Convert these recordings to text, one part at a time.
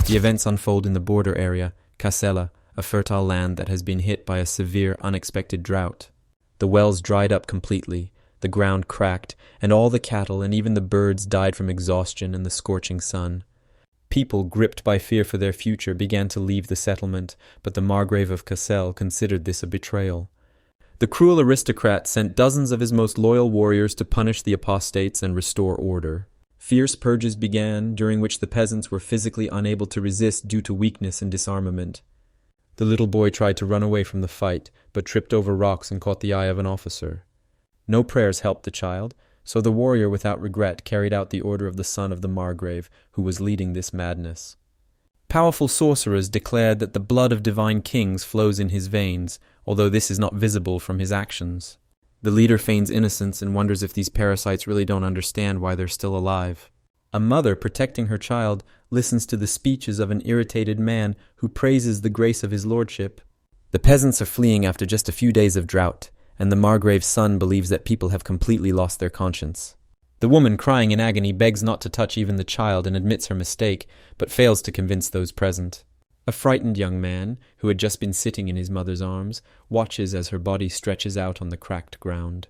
The events unfold in the border area, Kassala, a fertile land that has been hit by a severe, unexpected drought. The wells dried up completely, the ground cracked, and all the cattle and even the birds died from exhaustion and the scorching sun. People, gripped by fear for their future, began to leave the settlement, but the margrave of Kassel considered this a betrayal. The cruel aristocrat sent dozens of his most loyal warriors to punish the apostates and restore order. Fierce purges began, during which the peasants were physically unable to resist due to weakness and disarmament. The little boy tried to run away from the fight, but tripped over rocks and caught the eye of an officer. No prayers helped the child, so the warrior without regret carried out the order of the son of the margrave, who was leading this madness. Powerful sorcerers declared that the blood of divine kings flows in his veins, although this is not visible from his actions. The leader feigns innocence and wonders if these parasites really don't understand why they're still alive. A mother, protecting her child, listens to the speeches of an irritated man who praises the grace of his lordship. The peasants are fleeing after just a few days of drought, and the margrave's son believes that people have completely lost their conscience. The woman, crying in agony, begs not to touch even the child and admits her mistake, but fails to convince those present. A frightened young man, who had just been sitting in his mother's arms, watches as her body stretches out on the cracked ground.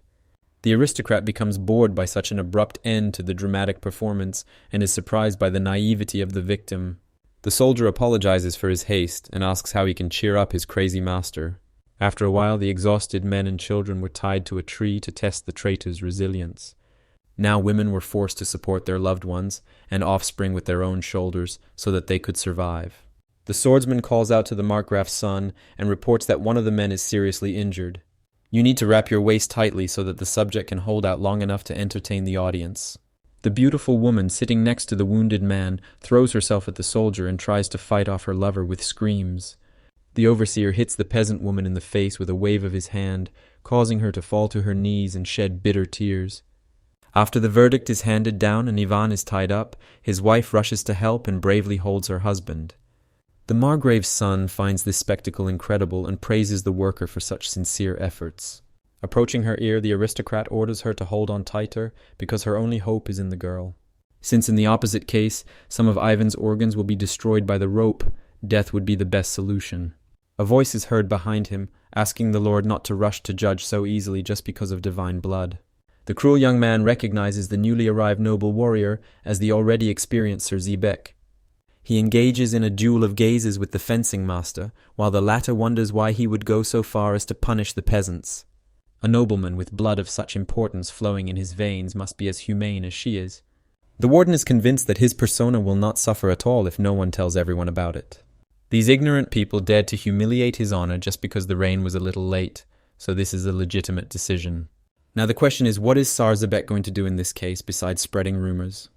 The aristocrat becomes bored by such an abrupt end to the dramatic performance and is surprised by the naivety of the victim. The soldier apologizes for his haste and asks how he can cheer up his crazy master. After a while, the exhausted men and children were tied to a tree to test the traitor's resilience. Now women were forced to support their loved ones and offspring with their own shoulders so that they could survive. The swordsman calls out to the markgraf's son and reports that one of the men is seriously injured. You need to wrap your waist tightly so that the subject can hold out long enough to entertain the audience. The beautiful woman sitting next to the wounded man throws herself at the soldier and tries to fight off her lover with screams. The overseer hits the peasant woman in the face with a wave of his hand, causing her to fall to her knees and shed bitter tears. After the verdict is handed down and Ivan is tied up, his wife rushes to help and bravely holds her husband. The margrave's son finds this spectacle incredible and praises the worker for such sincere efforts. Approaching her ear, the aristocrat orders her to hold on tighter because her only hope is in the girl. Since in the opposite case, some of Ivan's organs will be destroyed by the rope, death would be the best solution. A voice is heard behind him, asking the Lord not to rush to judge so easily just because of divine blood. The cruel young man recognizes the newly arrived noble warrior as the already experienced Sir Zebec. He engages in a duel of gazes with the fencing master, while the latter wonders why he would go so far as to punish the peasants. A nobleman with blood of such importance flowing in his veins must be as humane as she is. The warden is convinced that his persona will not suffer at all if no one tells everyone about it. These ignorant people dared to humiliate his honor just because the rain was a little late, so this is a legitimate decision. Now the question is, what is Sir Zebec going to do in this case besides spreading rumors?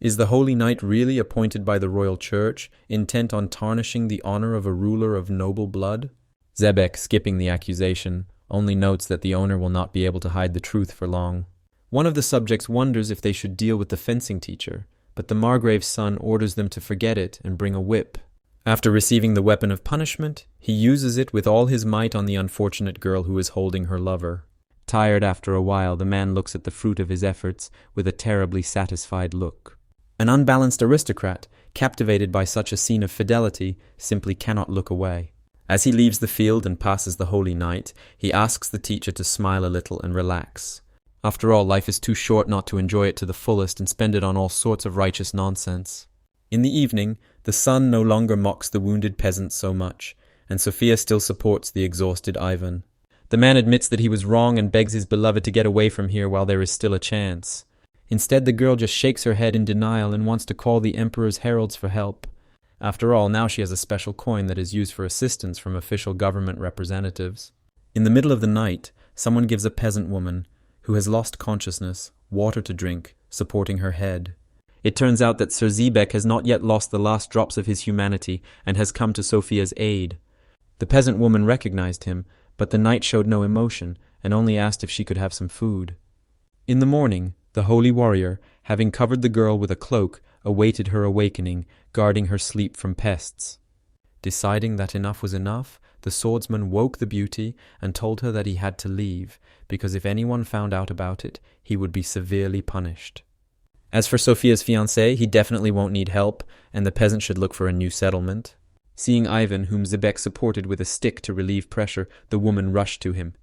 Is the Holy Knight really appointed by the royal church, intent on tarnishing the honor of a ruler of noble blood? Zebec, skipping the accusation, only notes that the owner will not be able to hide the truth for long. One of the subjects wonders if they should deal with the fencing teacher, but the margrave's son orders them to forget it and bring a whip. After receiving the weapon of punishment, he uses it with all his might on the unfortunate girl who is holding her lover. Tired after a while, the man looks at the fruit of his efforts with a terribly satisfied look. An unbalanced aristocrat, captivated by such a scene of fidelity, simply cannot look away. As he leaves the field and passes the Holy Knight, he asks the teacher to smile a little and relax. After all, life is too short not to enjoy it to the fullest and spend it on all sorts of righteous nonsense. In the evening, the son no longer mocks the wounded peasant so much, and Sophia still supports the exhausted Ivan. The man admits that he was wrong and begs his beloved to get away from here while there is still a chance. Instead, the girl just shakes her head in denial and wants to call the emperor's heralds for help. After all, now she has a special coin that is used for assistance from official government representatives. In the middle of the night, someone gives a peasant woman, who has lost consciousness, water to drink, supporting her head. It turns out that Sir Zebec has not yet lost the last drops of his humanity and has come to Sophia's aid. The peasant woman recognized him, but the knight showed no emotion and only asked if she could have some food. In the morning, the holy warrior, having covered the girl with a cloak, awaited her awakening, guarding her sleep from pests. Deciding that enough was enough, the swordsman woke the beauty and told her that he had to leave, because if anyone found out about it, he would be severely punished. As for Sophia's fiancé, he definitely won't need help, and the peasant should look for a new settlement. Seeing Ivan, whom Zebec supported with a stick to relieve pressure, the woman rushed to him.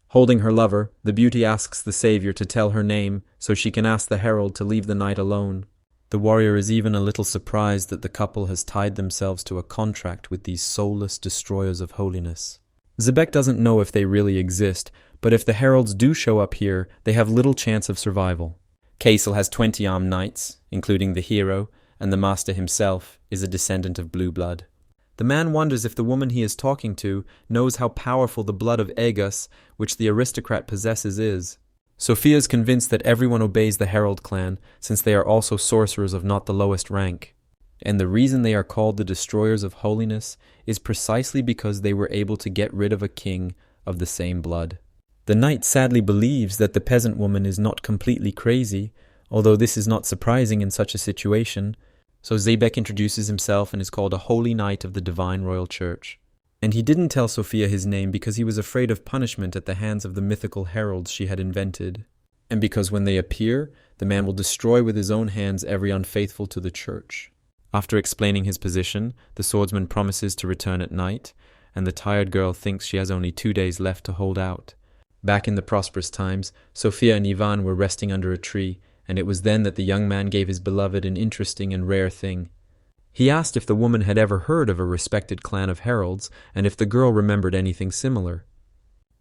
Holding her lover, the beauty asks the savior to tell her name so she can ask the herald to leave the knight alone. The warrior is even a little surprised that the couple has tied themselves to a contract with these soulless destroyers of holiness. Zebec doesn't know if they really exist, but if the heralds do show up here, they have little chance of survival. Kaisel has 20 armed knights, including the hero, and the master himself is a descendant of blue blood. The man wonders if the woman he is talking to knows how powerful the blood of Aegus, which the aristocrat possesses, is. Sophia is convinced that everyone obeys the Herald clan, since they are also sorcerers of not the lowest rank. And the reason they are called the Destroyers of Holiness is precisely because they were able to get rid of a king of the same blood. The knight sadly believes that the peasant woman is not completely crazy, although this is not surprising in such a situation, so Zebec introduces himself and is called a Holy Knight of the Divine Royal Church. And he didn't tell Sophia his name because he was afraid of punishment at the hands of the mythical heralds she had invented, and because when they appear, the man will destroy with his own hands every unfaithful to the church. After explaining his position, the swordsman promises to return at night, and the tired girl thinks she has only 2 days left to hold out. Back in the prosperous times, Sophia and Ivan were resting under a tree, and it was then that the young man gave his beloved an interesting and rare thing. He asked if the woman had ever heard of a respected clan of heralds, and if the girl remembered anything similar.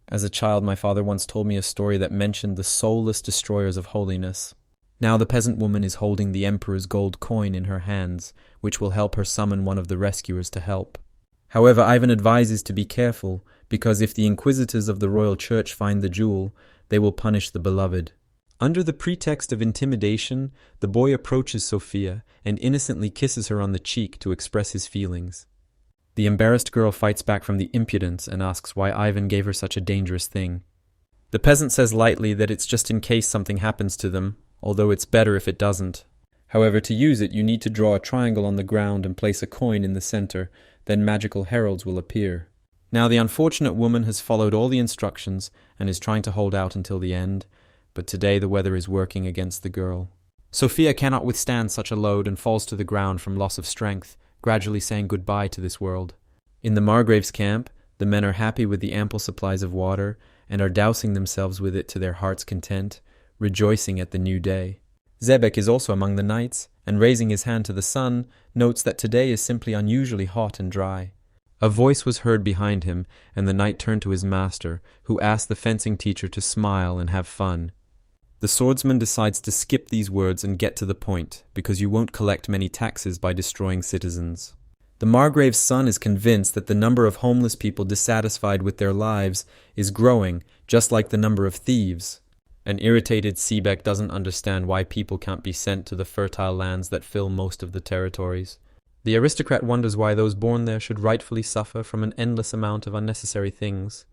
As a child, my father once told me a story that mentioned the soulless destroyers of holiness. Now the peasant woman is holding the emperor's gold coin in her hands, which will help her summon one of the rescuers to help. However, Ivan advises to be careful, because if the inquisitors of the royal church find the jewel, they will punish the beloved. Under the pretext of intimidation, the boy approaches Sophia and innocently kisses her on the cheek to express his feelings. The embarrassed girl fights back from the impudence and asks why Ivan gave her such a dangerous thing. The peasant says lightly that it's just in case something happens to them, although it's better if it doesn't. However, to use it, you need to draw a triangle on the ground and place a coin in the center, then magical heralds will appear. Now the unfortunate woman has followed all the instructions and is trying to hold out until the end, but today the weather is working against the girl. Sophia cannot withstand such a load and falls to the ground from loss of strength, gradually saying goodbye to this world. In the margrave's camp, the men are happy with the ample supplies of water and are dousing themselves with it to their heart's content, rejoicing at the new day. Zebec is also among the knights, and raising his hand to the sun, notes that today is simply unusually hot and dry. A voice was heard behind him, and the knight turned to his master, who asked the fencing teacher to smile and have fun. The swordsman decides to skip these words and get to the point, because you won't collect many taxes by destroying citizens. The margrave's son is convinced that the number of homeless people dissatisfied with their lives is growing, just like the number of thieves. An irritated Zebec doesn't understand why people can't be sent to the fertile lands that fill most of the territories. The aristocrat wonders why those born there should rightfully suffer from an endless amount of unnecessary things.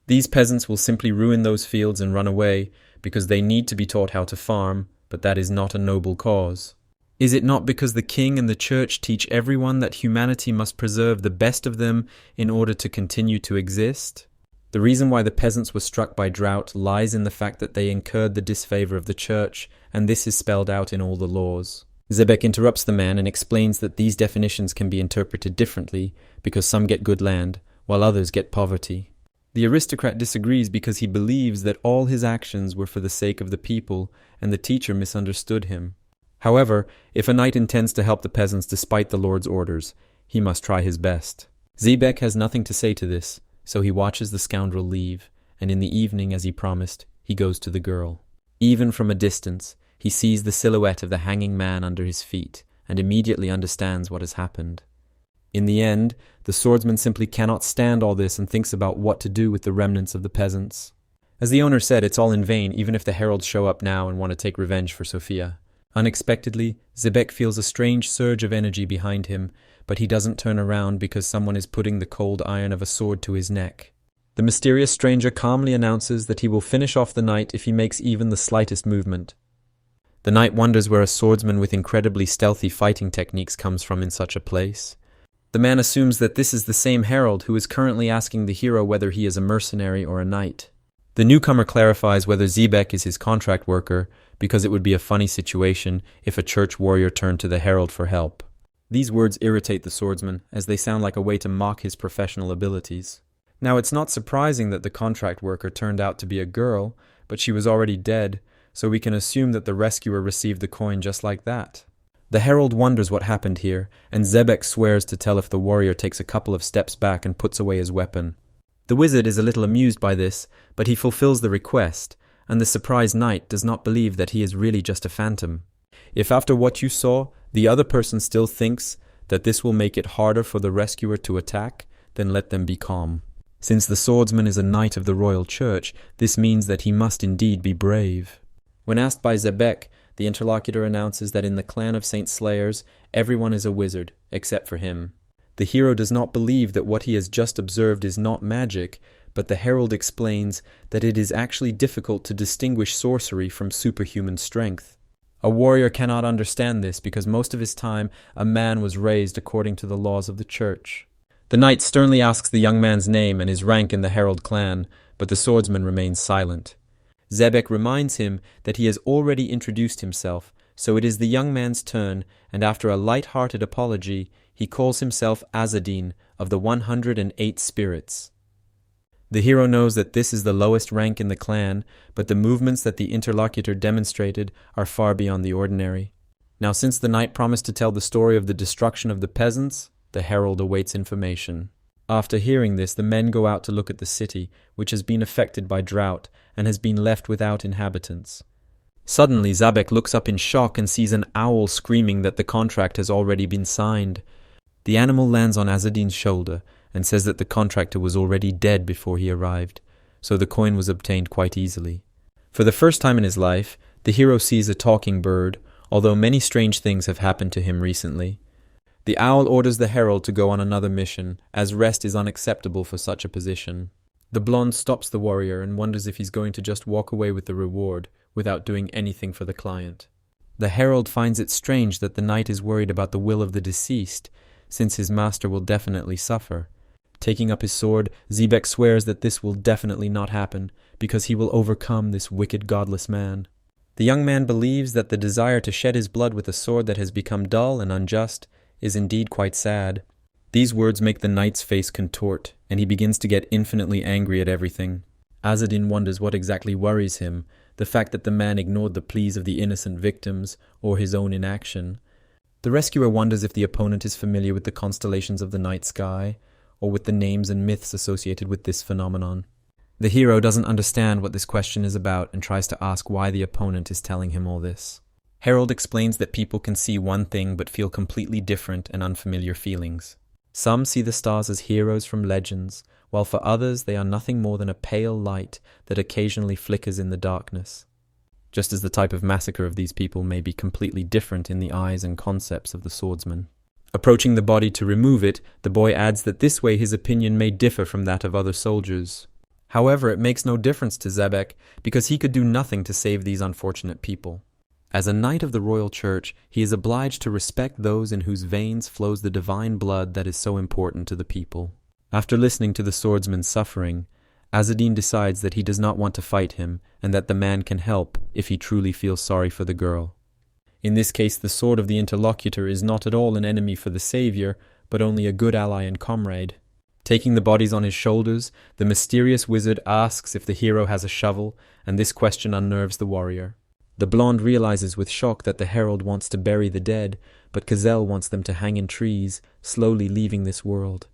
These peasants will simply ruin those fields and run away, because they need to be taught how to farm, but that is not a noble cause. Is it not because the king and the church teach everyone that humanity must preserve the best of them in order to continue to exist? The reason why the peasants were struck by drought lies in the fact that they incurred the disfavor of the church, and this is spelled out in all the laws. Zebec interrupts the man and explains that these definitions can be interpreted differently because some get good land, while others get poverty. The aristocrat disagrees because he believes that all his actions were for the sake of the people, and the teacher misunderstood him. However, if a knight intends to help the peasants despite the lord's orders, he must try his best. Zebec has nothing to say to this, so he watches the scoundrel leave, and in the evening, as he promised, he goes to the girl. Even from a distance, he sees the silhouette of the hanging man under his feet, and immediately understands what has happened. In the end, the swordsman simply cannot stand all this and thinks about what to do with the remnants of the peasants. As the owner said, it's all in vain, even if the heralds show up now and want to take revenge for Sophia. Unexpectedly, Zebec feels a strange surge of energy behind him, but he doesn't turn around because someone is putting the cold iron of a sword to his neck. The mysterious stranger calmly announces that he will finish off the knight if he makes even the slightest movement. The knight wonders where a swordsman with incredibly stealthy fighting techniques comes from in such a place. The man assumes that this is the same herald who is currently asking the hero whether he is a mercenary or a knight. The newcomer clarifies whether Zebec is his contract worker, because it would be a funny situation if a church warrior turned to the herald for help. These words irritate the swordsman, as they sound like a way to mock his professional abilities. Now, it's not surprising that the contract worker turned out to be a girl, but she was already dead, so we can assume that the rescuer received the coin just like that. The herald wonders what happened here, and Zebec swears to tell if the warrior takes a couple of steps back and puts away his weapon. The wizard is a little amused by this, but he fulfills the request, and the surprised knight does not believe that he is really just a phantom. If after what you saw, the other person still thinks that this will make it harder for the rescuer to attack, then let them be calm. Since the swordsman is a knight of the royal church, this means that he must indeed be brave. When asked by Zebec, the interlocutor announces that in the clan of Saint Slayers, everyone is a wizard, except for him. The hero does not believe that what he has just observed is not magic, but the herald explains that it is actually difficult to distinguish sorcery from superhuman strength. A warrior cannot understand this because most of his time a man was raised according to the laws of the church. The knight sternly asks the young man's name and his rank in the herald clan, but the swordsman remains silent. Zebec reminds him that he has already introduced himself, so it is the young man's turn, and after a light-hearted apology, he calls himself Azadin of the 108 spirits. The hero knows that this is the lowest rank in the clan, but the movements that the interlocutor demonstrated are far beyond the ordinary. Now, since the knight promised to tell the story of the destruction of the peasants, the herald awaits information. After hearing this, the men go out to look at the city, which has been affected by drought and has been left without inhabitants. Suddenly, Zebec looks up in shock and sees an owl screaming that the contract has already been signed. The animal lands on Azadin's shoulder and says that the contractor was already dead before he arrived, so the coin was obtained quite easily. For the first time in his life, the hero sees a talking bird, although many strange things have happened to him recently. The owl orders the herald to go on another mission, as rest is unacceptable for such a position. The blonde stops the warrior and wonders if he's going to just walk away with the reward, without doing anything for the client. The herald finds it strange that the knight is worried about the will of the deceased, since his master will definitely suffer. Taking up his sword, Zebec swears that this will definitely not happen, because he will overcome this wicked godless man. The young man believes that the desire to shed his blood with a sword that has become dull and unjust is indeed quite sad. These words make the knight's face contort, and he begins to get infinitely angry at everything. Azadin wonders what exactly worries him, the fact that the man ignored the pleas of the innocent victims, or his own inaction. The rescuer wonders if the opponent is familiar with the constellations of the night sky, or with the names and myths associated with this phenomenon. The hero doesn't understand what this question is about and tries to ask why the opponent is telling him all this. Herald explains that people can see one thing but feel completely different and unfamiliar feelings. Some see the stars as heroes from legends, while for others they are nothing more than a pale light that occasionally flickers in the darkness. Just as the type of massacre of these people may be completely different in the eyes and concepts of the swordsman. Approaching the body to remove it, the boy adds that this way his opinion may differ from that of other soldiers. However, it makes no difference to Zebec, because he could do nothing to save these unfortunate people. As a knight of the royal church, he is obliged to respect those in whose veins flows the divine blood that is so important to the people. After listening to the swordsman's suffering, Azadin decides that he does not want to fight him, and that the man can help if he truly feels sorry for the girl. In this case, the sword of the interlocutor is not at all an enemy for the savior, but only a good ally and comrade. Taking the bodies on his shoulders, the mysterious wizard asks if the hero has a shovel, and this question unnerves the warrior. The blonde realizes with shock that the herald wants to bury the dead, but Gazelle wants them to hang in trees, slowly leaving this world.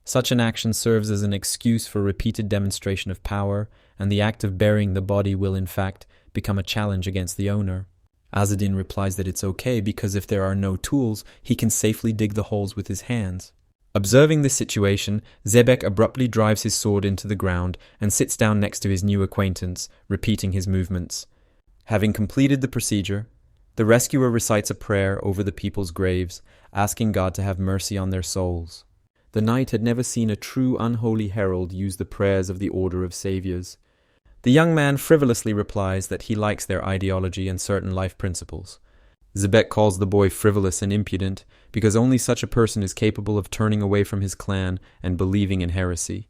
Such an action serves as an excuse for repeated demonstration of power, and the act of burying the body will, in fact, become a challenge against the owner. Azadin replies that it's okay because if there are no tools, he can safely dig the holes with his hands. Observing this situation, Zebec abruptly drives his sword into the ground and sits down next to his new acquaintance, repeating his movements. Having completed the procedure, the rescuer recites a prayer over the people's graves, asking God to have mercy on their souls. The knight had never seen a true unholy herald use the prayers of the Order of Saviors. The young man frivolously replies that he likes their ideology and certain life principles. Zebec calls the boy frivolous and impudent because only such a person is capable of turning away from his clan and believing in heresy.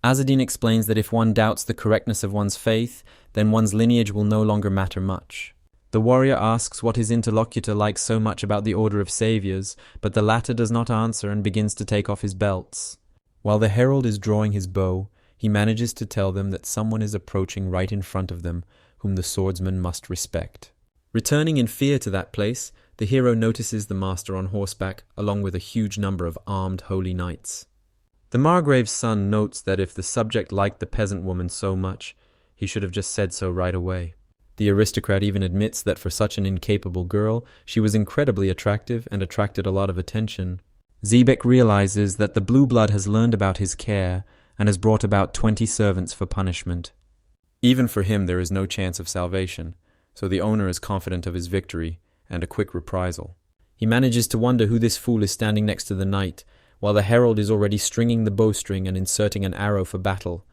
Azzedine explains that if one doubts the correctness of one's faith, then one's lineage will no longer matter much. The warrior asks what his interlocutor likes so much about the Order of Saviors, but the latter does not answer and begins to take off his belts. While the herald is drawing his bow, he manages to tell them that someone is approaching right in front of them, whom the swordsman must respect. Returning in fear to that place, the hero notices the master on horseback, along with a huge number of armed holy knights. The margrave's son notes that if the subject liked the peasant woman so much, he should have just said so right away. The aristocrat even admits that for such an incapable girl, she was incredibly attractive and attracted a lot of attention. Zebec realizes that the blue blood has learned about his care and has brought about 20 servants for punishment. Even for him there is no chance of salvation, so the owner is confident of his victory and a quick reprisal. He manages to wonder who this fool is standing next to the knight, while the herald is already stringing the bowstring and inserting an arrow for battle.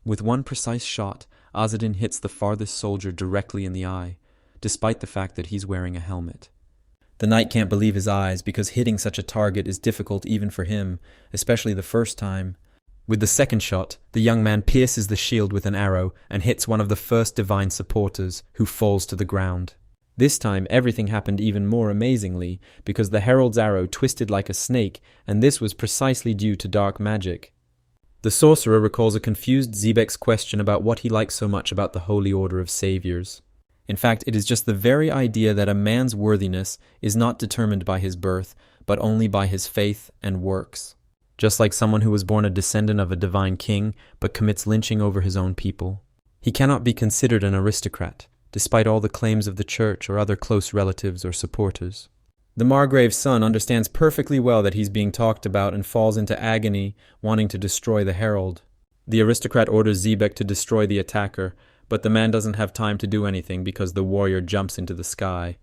With one precise shot, Azzedine hits the farthest soldier directly in the eye, despite the fact that he's wearing a helmet. The knight can't believe his eyes because hitting such a target is difficult even for him, especially the first time. With the second shot, the young man pierces the shield with an arrow and hits one of the first divine supporters, who falls to the ground. This time everything happened even more amazingly because the herald's arrow twisted like a snake, and this was precisely due to dark magic. The sorcerer recalls a confused Zebec's question about what he likes so much about the Holy Order of Saviors. In fact, it is just the very idea that a man's worthiness is not determined by his birth, but only by his faith and works. Just like someone who was born a descendant of a divine king, but commits lynching over his own people. He cannot be considered an aristocrat, despite all the claims of the church or other close relatives or supporters. The margrave's son understands perfectly well that he's being talked about and falls into agony, wanting to destroy the herald. The aristocrat orders Zebec to destroy the attacker, but the man doesn't have time to do anything because the warrior jumps into the sky.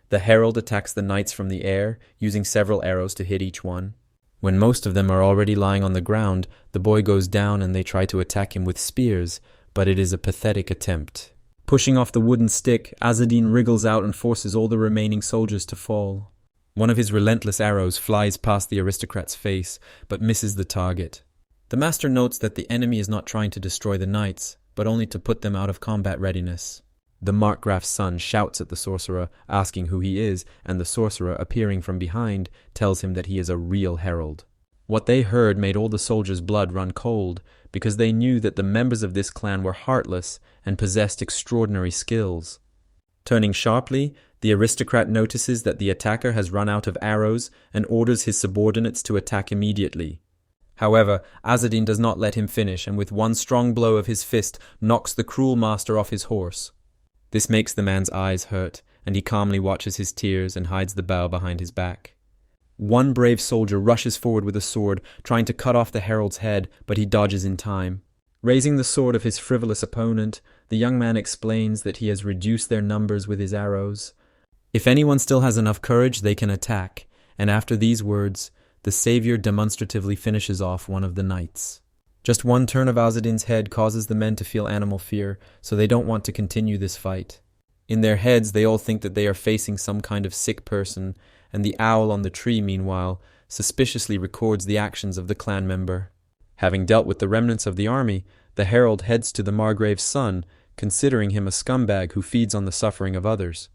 The herald attacks the knights from the air, using several arrows to hit each one. When most of them are already lying on the ground, the boy goes down and they try to attack him with spears, but it is a pathetic attempt. Pushing off the wooden stick, Azzedine wriggles out and forces all the remaining soldiers to fall. One of his relentless arrows flies past the aristocrat's face, but misses the target. The master notes that the enemy is not trying to destroy the knights, but only to put them out of combat readiness. The markgraf's son shouts at the sorcerer, asking who he is, and the sorcerer, appearing from behind, tells him that he is a real herald. What they heard made all the soldiers' blood run cold, because they knew that the members of this clan were heartless and possessed extraordinary skills. Turning sharply, the aristocrat notices that the attacker has run out of arrows and orders his subordinates to attack immediately. However, Azzedine does not let him finish, and with one strong blow of his fist knocks the cruel master off his horse. This makes the man's eyes hurt, and he calmly watches his tears and hides the bow behind his back. One brave soldier rushes forward with a sword, trying to cut off the herald's head, but he dodges in time. Raising the sword of his frivolous opponent, the young man explains that he has reduced their numbers with his arrows. If anyone still has enough courage, they can attack, and after these words, the savior demonstratively finishes off one of the knights. Just one turn of Azzedine's head causes the men to feel animal fear, so they don't want to continue this fight. In their heads, they all think that they are facing some kind of sick person, and the owl on the tree, meanwhile, suspiciously records the actions of the clan member. Having dealt with the remnants of the army, the herald heads to the margrave's son, considering him a scumbag who feeds on the suffering of others.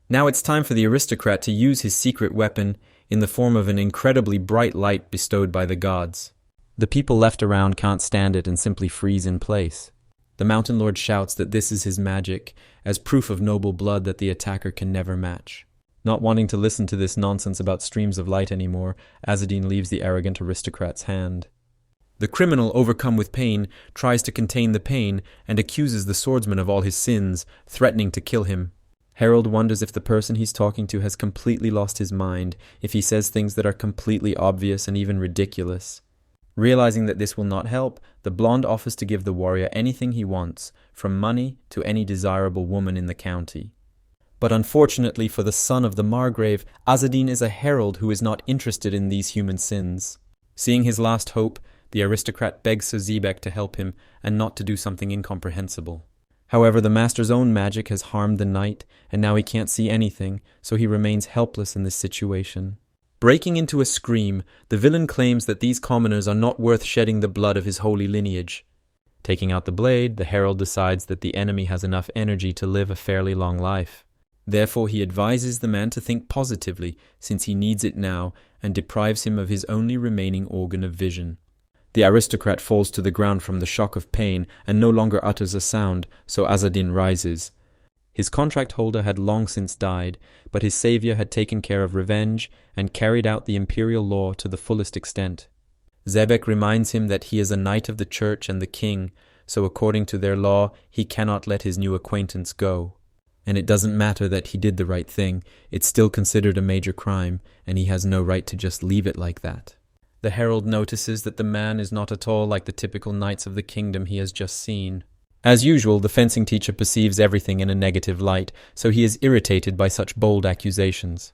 Now it's time for the aristocrat to use his secret weapon in the form of an incredibly bright light bestowed by the gods. The people left around can't stand it and simply freeze in place. The mountain lord shouts that this is his magic, as proof of noble blood that the attacker can never match. Not wanting to listen to this nonsense about streams of light anymore, Azzedine leaves the arrogant aristocrat's hand. The criminal, overcome with pain, tries to contain the pain and accuses the swordsman of all his sins, threatening to kill him. Herald wonders if the person he's talking to has completely lost his mind, if he says things that are completely obvious and even ridiculous. Realizing that this will not help, the blonde offers to give the warrior anything he wants, from money to any desirable woman in the county. But unfortunately for the son of the margrave, Azzedine is a herald who is not interested in these human sins. Seeing his last hope, the aristocrat begs Sir Zebec to help him and not to do something incomprehensible. However, the master's own magic has harmed the knight, and now he can't see anything, so he remains helpless in this situation. Breaking into a scream, the villain claims that these commoners are not worth shedding the blood of his holy lineage. Taking out the blade, the herald decides that the enemy has enough energy to live a fairly long life. Therefore, he advises the man to think positively, since he needs it now, and deprives him of his only remaining organ of vision. The aristocrat falls to the ground from the shock of pain and no longer utters a sound, so Azadin rises. His contract holder had long since died, but his savior had taken care of revenge and carried out the imperial law to the fullest extent. Zebec reminds him that he is a knight of the church and the king, so according to their law, he cannot let his new acquaintance go. And it doesn't matter that he did the right thing, it's still considered a major crime, and he has no right to just leave it like that. The herald notices that the man is not at all like the typical knights of the kingdom he has just seen. As usual, the fencing teacher perceives everything in a negative light, so he is irritated by such bold accusations.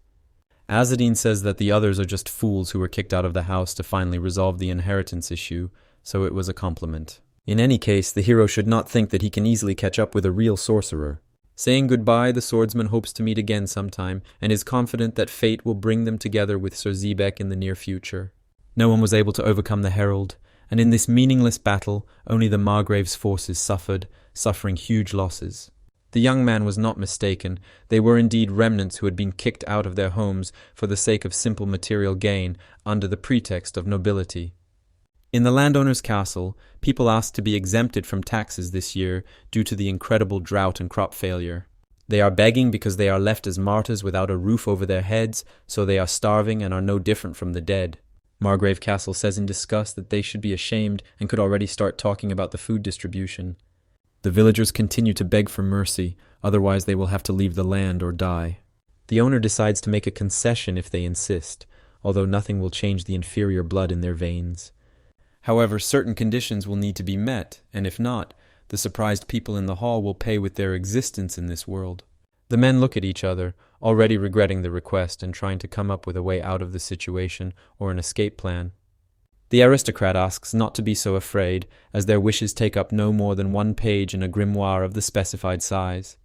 Azadin says that the others are just fools who were kicked out of the house to finally resolve the inheritance issue, so it was a compliment. In any case, the hero should not think that he can easily catch up with a real sorcerer. Saying goodbye, the swordsman hopes to meet again sometime, and is confident that fate will bring them together with Sir Zebec in the near future. No one was able to overcome the herald, and in this meaningless battle, only the margrave's forces suffered, suffering huge losses. The young man was not mistaken. They were indeed remnants who had been kicked out of their homes for the sake of simple material gain, under the pretext of nobility. In the landowner's castle, people asked to be exempted from taxes this year due to the incredible drought and crop failure. They are begging because they are left as martyrs without a roof over their heads, so they are starving and are no different from the dead. Margrave Castle says in disgust that they should be ashamed and could already start talking about the food distribution. The villagers continue to beg for mercy, otherwise they will have to leave the land or die. The owner decides to make a concession if they insist, although nothing will change the inferior blood in their veins. However, certain conditions will need to be met, and if not, the surprised people in the hall will pay with their existence in this world. The men look at each other, already regretting the request and trying to come up with a way out of the situation or an escape plan. The aristocrat asks not to be so afraid, as their wishes take up no more than 1 page in a grimoire of the specified size.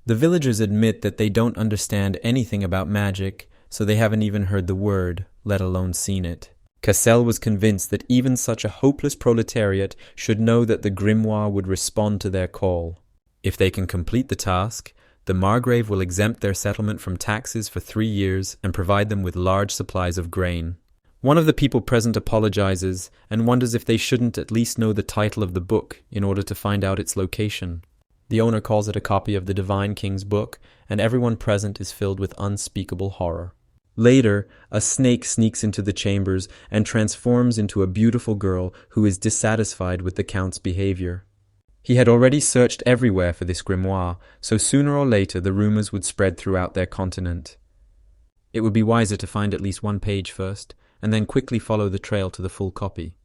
The villagers admit that they don't understand anything about magic, so they haven't even heard the word, let alone seen it. Cassel was convinced that even such a hopeless proletariat should know that the grimoire would respond to their call. If they can complete the task, the margrave will exempt their settlement from taxes for 3 years and provide them with large supplies of grain. One of the people present apologizes and wonders if they shouldn't at least know the title of the book in order to find out its location. The owner calls it a copy of the Divine King's book, and everyone present is filled with unspeakable horror. Later, a snake sneaks into the chambers and transforms into a beautiful girl who is dissatisfied with the count's behavior. He had already searched everywhere for this grimoire, so sooner or later the rumors would spread throughout their continent. It would be wiser to find at least 1 page first, and then quickly follow the trail to the full copy.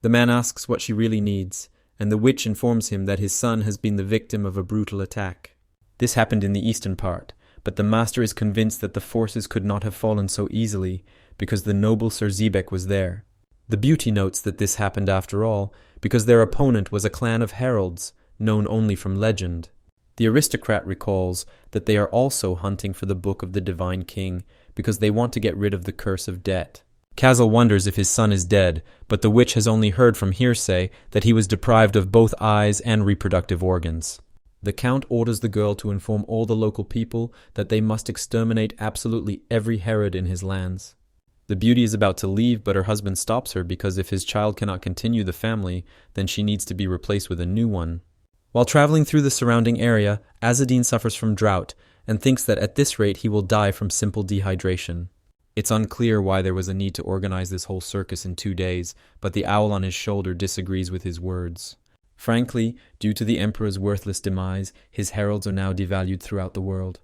The man asks what she really needs, and the witch informs him that his son has been the victim of a brutal attack. This happened in the eastern part, but the master is convinced that the forces could not have fallen so easily, because the noble Sir Zebec was there. The beauty notes that this happened after all, because their opponent was a clan of heralds, known only from legend. The aristocrat recalls that they are also hunting for the book of the Divine King, because they want to get rid of the curse of debt. Kazel wonders if his son is dead, but the witch has only heard from hearsay that he was deprived of both eyes and reproductive organs. The count orders the girl to inform all the local people that they must exterminate absolutely every Herod in his lands. The beauty is about to leave, but her husband stops her because if his child cannot continue the family, then she needs to be replaced with a new one. While traveling through the surrounding area, Azadin suffers from drought and thinks that at this rate he will die from simple dehydration. It's unclear why there was a need to organize this whole circus in 2 days, but the owl on his shoulder disagrees with his words. Frankly, due to the emperor's worthless demise, his heralds are now devalued throughout the world.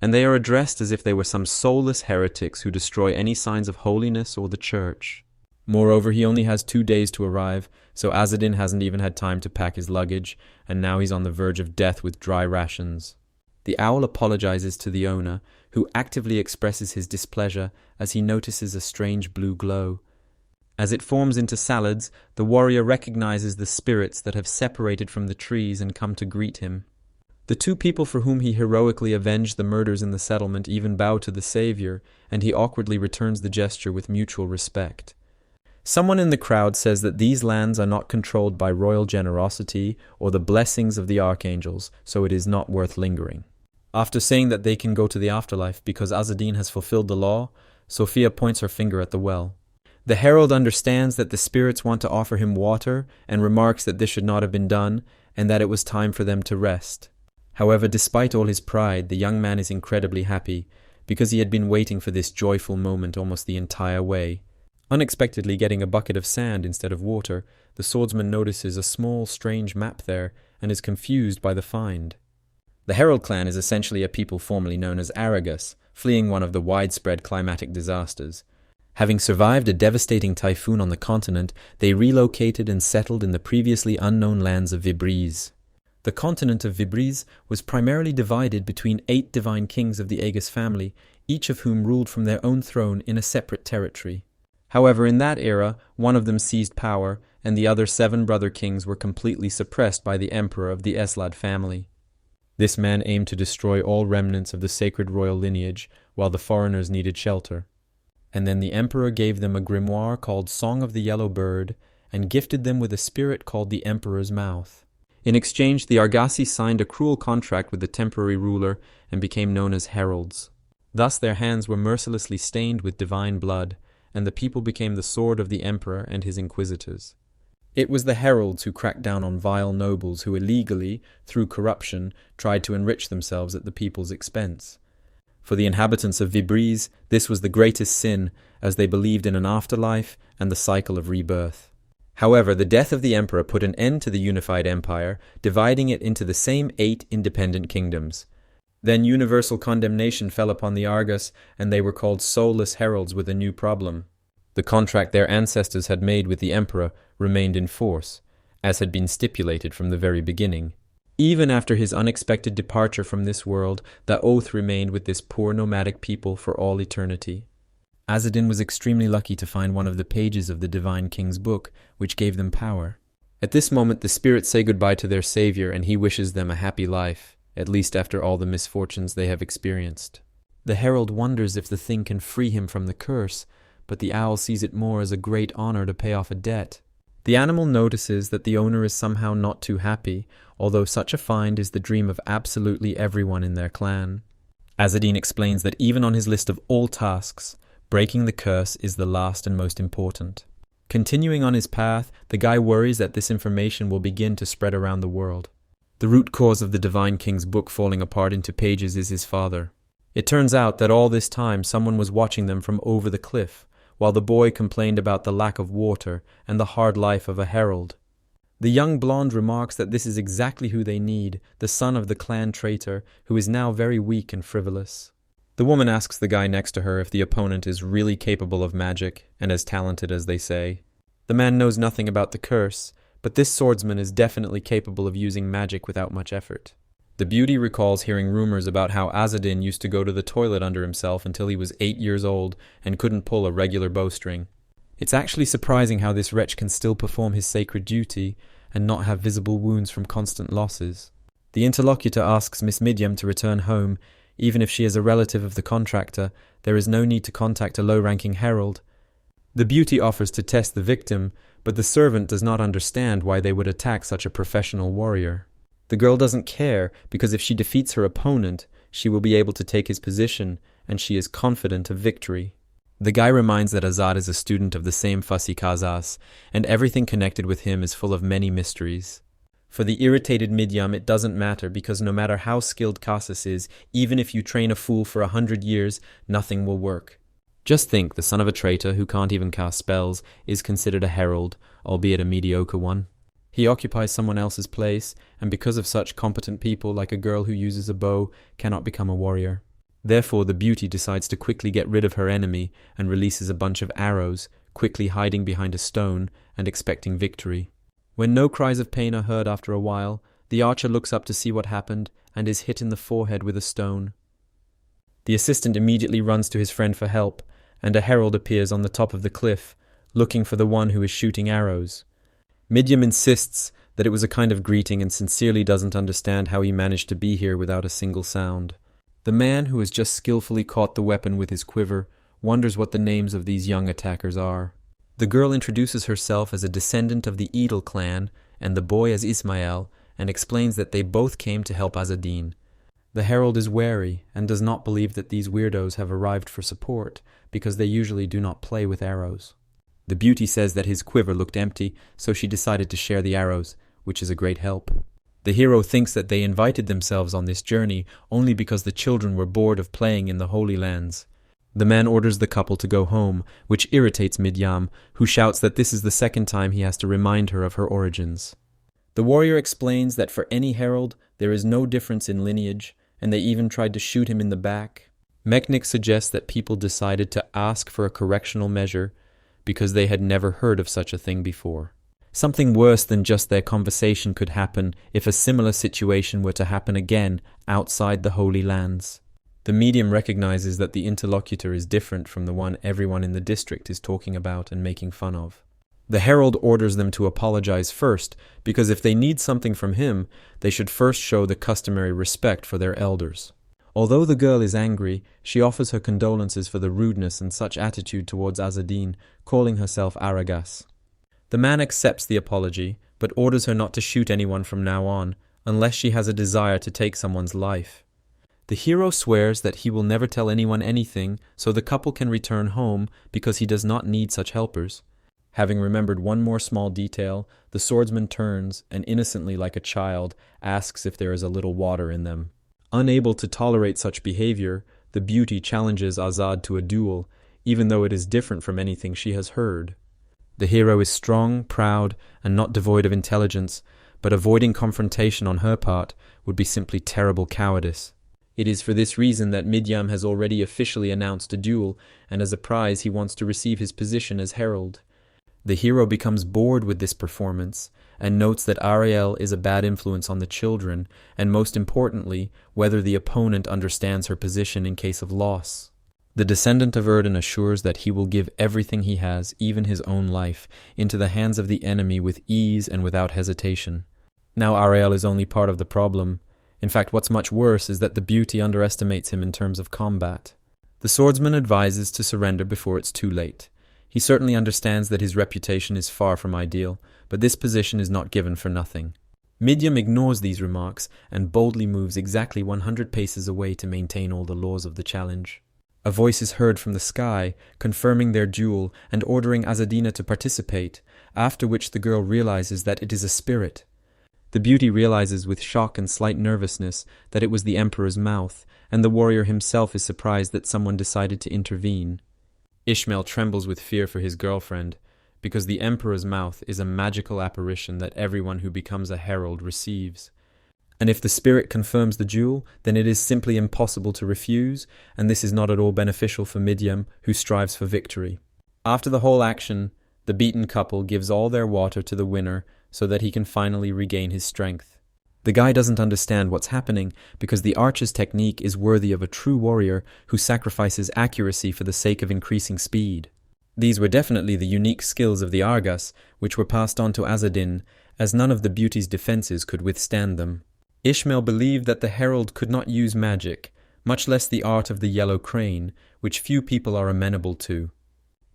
And they are addressed as if they were some soulless heretics who destroy any signs of holiness or the church. Moreover, he only has 2 days to arrive, so Azadin hasn't even had time to pack his luggage, and now he's on the verge of death with dry rations. The owl apologizes to the owner, who actively expresses his displeasure as he notices a strange blue glow. As it forms into salads, the warrior recognizes the spirits that have separated from the trees and come to greet him. The 2 people for whom he heroically avenged the murders in the settlement even bow to the savior, and he awkwardly returns the gesture with mutual respect. Someone in the crowd says that these lands are not controlled by royal generosity or the blessings of the archangels, so it is not worth lingering. After saying that they can go to the afterlife because Azadin has fulfilled the law, Sophia points her finger at the well. The herald understands that the spirits want to offer him water and remarks that this should not have been done and that it was time for them to rest. However, despite all his pride, the young man is incredibly happy because he had been waiting for this joyful moment almost the entire way. Unexpectedly getting a bucket of sand instead of water, the swordsman notices a small, strange map there and is confused by the find. The Herald clan is essentially a people formerly known as Aragus, fleeing one of the widespread climatic disasters. Having survived a devastating typhoon on the continent, they relocated and settled in the previously unknown lands of Vibrise. The continent of Vibrise was primarily divided between 8 divine kings of the Aegis family, each of whom ruled from their own throne in a separate territory. However, in that era, one of them seized power, and the other 7 brother kings were completely suppressed by the emperor of the Eslad family. This man aimed to destroy all remnants of the sacred royal lineage, while the foreigners needed shelter. And then the emperor gave them a grimoire called Song of the Yellow Bird, and gifted them with a spirit called the Emperor's Mouth. In exchange, the Argasi signed a cruel contract with the temporary ruler and became known as Heralds. Thus their hands were mercilessly stained with divine blood, and the people became the sword of the emperor and his inquisitors. It was the heralds who cracked down on vile nobles who illegally, through corruption, tried to enrich themselves at the people's expense. For the inhabitants of Vibrise, this was the greatest sin, as they believed in an afterlife and the cycle of rebirth. However, the death of the emperor put an end to the unified empire, dividing it into the same 8 independent kingdoms. Then universal condemnation fell upon the Argus, and they were called soulless heralds with a new problem. The contract their ancestors had made with the emperor remained in force, as had been stipulated from the very beginning. Even after his unexpected departure from this world, the oath remained with this poor nomadic people for all eternity. Azadin was extremely lucky to find one of the pages of the Divine King's book, which gave them power. At this moment, the spirits say goodbye to their savior, and he wishes them a happy life, at least after all the misfortunes they have experienced. The herald wonders if the thing can free him from the curse, but the owl sees it more as a great honor to pay off a debt. The animal notices that the owner is somehow not too happy, although such a find is the dream of absolutely everyone in their clan. Azadin explains that even on his list of all tasks, breaking the curse is the last and most important. Continuing on his path, the guy worries that this information will begin to spread around the world. The root cause of the Divine King's book falling apart into pages is his father. It turns out that all this time someone was watching them from over the cliff, while the boy complained about the lack of water and the hard life of a herald. The young blonde remarks that this is exactly who they need, the son of the clan traitor, who is now very weak and frivolous. The woman asks the guy next to her if the opponent is really capable of magic and as talented as they say. The man knows nothing about the curse, but this swordsman is definitely capable of using magic without much effort. The beauty recalls hearing rumors about how Azadin used to go to the toilet under himself until he was 8 years old and couldn't pull a regular bowstring. It's actually surprising how this wretch can still perform his sacred duty and not have visible wounds from constant losses. The interlocutor asks Miss Midyam to return home. Even if she is a relative of the contractor, there is no need to contact a low-ranking herald. The beauty offers to test the victim, but the servant does not understand why they would attack such a professional warrior. The girl doesn't care, because if she defeats her opponent, she will be able to take his position, and she is confident of victory. The guy reminds that Azad is a student of the same fussy Kazas, and everything connected with him is full of many mysteries. For the irritated Midyam, it doesn't matter, because no matter how skilled Casas is, even if you train a fool for 100 years, nothing will work. Just think, the son of a traitor who can't even cast spells is considered a herald, albeit a mediocre one. He occupies someone else's place, and because of such competent people like a girl who uses a bow, cannot become a warrior. Therefore the beauty decides to quickly get rid of her enemy and releases a bunch of arrows, quickly hiding behind a stone and expecting victory. When no cries of pain are heard after a while, the archer looks up to see what happened and is hit in the forehead with a stone. The assistant immediately runs to his friend for help, and a herald appears on the top of the cliff, looking for the one who is shooting arrows. Midyam insists that it was a kind of greeting and sincerely doesn't understand how he managed to be here without a single sound. The man who has just skillfully caught the weapon with his quiver wonders what the names of these young attackers are. The girl introduces herself as a descendant of the Edel clan and the boy as Ismael, and explains that they both came to help Azadin. The herald is wary and does not believe that these weirdos have arrived for support because they usually do not play with arrows. The beauty says that his quiver looked empty, so she decided to share the arrows, which is a great help. The hero thinks that they invited themselves on this journey only because the children were bored of playing in the Holy Lands. The man orders the couple to go home, which irritates Midyam, who shouts that this is the second time he has to remind her of her origins. The warrior explains that for any herald, there is no difference in lineage, and they even tried to shoot him in the back. Mechnik suggests that people decided to ask for a correctional measure because they had never heard of such a thing before. Something worse than just their conversation could happen if a similar situation were to happen again outside the Holy Lands. The medium recognizes that the interlocutor is different from the one everyone in the district is talking about and making fun of. The herald orders them to apologize first, because if they need something from him, they should first show the customary respect for their elders. Although the girl is angry, she offers her condolences for the rudeness and such attitude towards Azadin, calling herself Aragas. The man accepts the apology, but orders her not to shoot anyone from now on, unless she has a desire to take someone's life. The hero swears that he will never tell anyone anything, so the couple can return home because he does not need such helpers. Having remembered one more small detail, the swordsman turns and innocently like a child asks if there is a little water in them. Unable to tolerate such behavior, the beauty challenges Azad to a duel, even though it is different from anything she has heard. The hero is strong, proud, and not devoid of intelligence, but avoiding confrontation on her part would be simply terrible cowardice. It is for this reason that Midyam has already officially announced a duel, and as a prize he wants to receive his position as herald. The hero becomes bored with this performance, and notes that Ariel is a bad influence on the children, and most importantly, whether the opponent understands her position in case of loss. The descendant of Erden assures that he will give everything he has, even his own life, into the hands of the enemy with ease and without hesitation. Now Ariel is only part of the problem. In fact, what's much worse is that the beauty underestimates him in terms of combat. The swordsman advises to surrender before it's too late. He certainly understands that his reputation is far from ideal, but this position is not given for nothing. Midyam ignores these remarks and boldly moves exactly 100 paces away to maintain all the laws of the challenge. A voice is heard from the sky, confirming their duel and ordering Azadina to participate, after which the girl realizes that it is a spirit. The beauty realizes with shock and slight nervousness that it was the emperor's mouth, and the warrior himself is surprised that someone decided to intervene. Ishmael trembles with fear for his girlfriend, because the emperor's mouth is a magical apparition that everyone who becomes a herald receives. And if the spirit confirms the duel, then it is simply impossible to refuse, and this is not at all beneficial for Midyam, who strives for victory. After the whole action, the beaten couple gives all their water to the winner so that he can finally regain his strength. The guy doesn't understand what's happening because the archer's technique is worthy of a true warrior who sacrifices accuracy for the sake of increasing speed. These were definitely the unique skills of the Argas, which were passed on to Azadin, as none of the beauty's defenses could withstand them. Ishmael believed that the herald could not use magic, much less the art of the yellow crane, which few people are amenable to.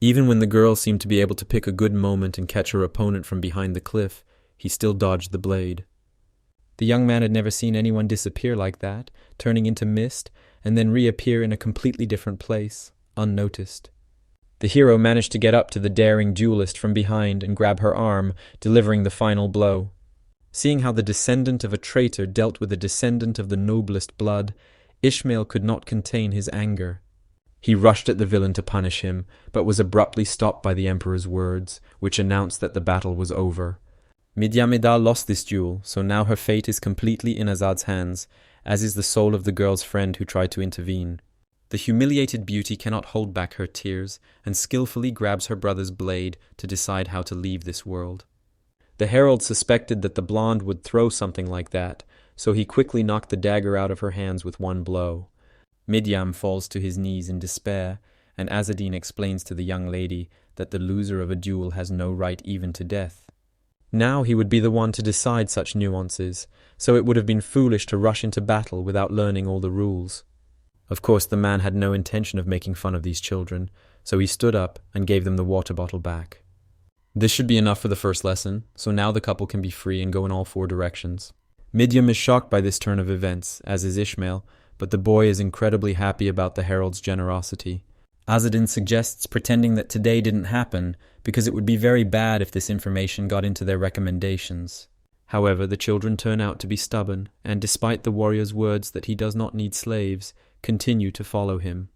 Even when the girl seemed to be able to pick a good moment and catch her opponent from behind the cliff, he still dodged the blade. The young man had never seen anyone disappear like that, turning into mist, and then reappear in a completely different place, unnoticed. The hero managed to get up to the daring duelist from behind and grab her arm, delivering the final blow. Seeing how the descendant of a traitor dealt with a descendant of the noblest blood, Ishmael could not contain his anger. He rushed at the villain to punish him, but was abruptly stopped by the emperor's words, which announced that the battle was over. Midyamida lost this duel, so now her fate is completely in Azad's hands, as is the soul of the girl's friend who tried to intervene. The humiliated beauty cannot hold back her tears, and skillfully grabs her brother's blade to decide how to leave this world. The herald suspected that the blonde would throw something like that, so he quickly knocked the dagger out of her hands with one blow. Midyam falls to his knees in despair, and Azadin explains to the young lady that the loser of a duel has no right even to death. Now he would be the one to decide such nuances, so it would have been foolish to rush into battle without learning all the rules. Of course, the man had no intention of making fun of these children, so he stood up and gave them the water bottle back. This should be enough for the first lesson, so now the couple can be free and go in all 4 directions. Midyam is shocked by this turn of events, as is Ishmael, but the boy is incredibly happy about the Herald's generosity. Azadin suggests pretending that today didn't happen, because it would be very bad if this information got into their recommendations. However, the children turn out to be stubborn, and despite the warrior's words that he does not need slaves, continue to follow him.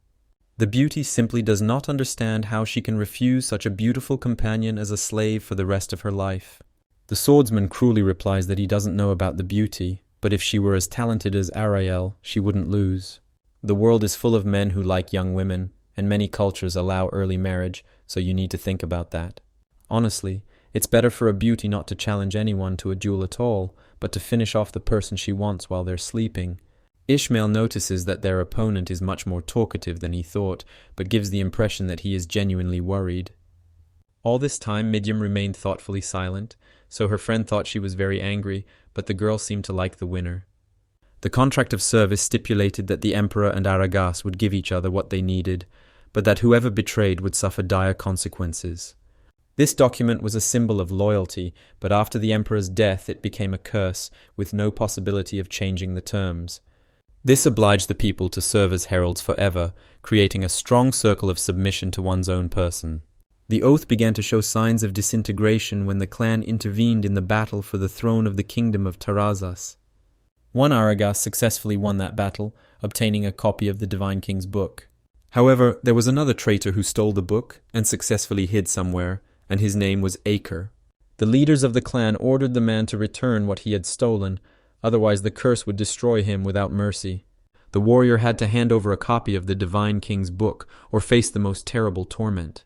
The beauty simply does not understand how she can refuse such a beautiful companion as a slave for the rest of her life. The swordsman cruelly replies that he doesn't know about the beauty, but if she were as talented as Ariel, she wouldn't lose. The world is full of men who like young women, and many cultures allow early marriage, so you need to think about that. Honestly, it's better for a beauty not to challenge anyone to a duel at all, but to finish off the person she wants while they're sleeping. Ishmael notices that their opponent is much more talkative than he thought, but gives the impression that he is genuinely worried. All this time, Midyam remained thoughtfully silent, so her friend thought she was very angry, but the girl seemed to like the winner. The contract of service stipulated that the Emperor and Aragas would give each other what they needed, but that whoever betrayed would suffer dire consequences. This document was a symbol of loyalty, but after the Emperor's death it became a curse, with no possibility of changing the terms. This obliged the people to serve as heralds forever, creating a strong circle of submission to one's own person. The oath began to show signs of disintegration when the clan intervened in the battle for the throne of the kingdom of Tarazas. One Aragas successfully won that battle, obtaining a copy of the Divine King's book. However, there was another traitor who stole the book and successfully hid somewhere, and his name was Acre. The leaders of the clan ordered the man to return what he had stolen, otherwise the curse would destroy him without mercy. The warrior had to hand over a copy of the Divine King's book, or face the most terrible torment.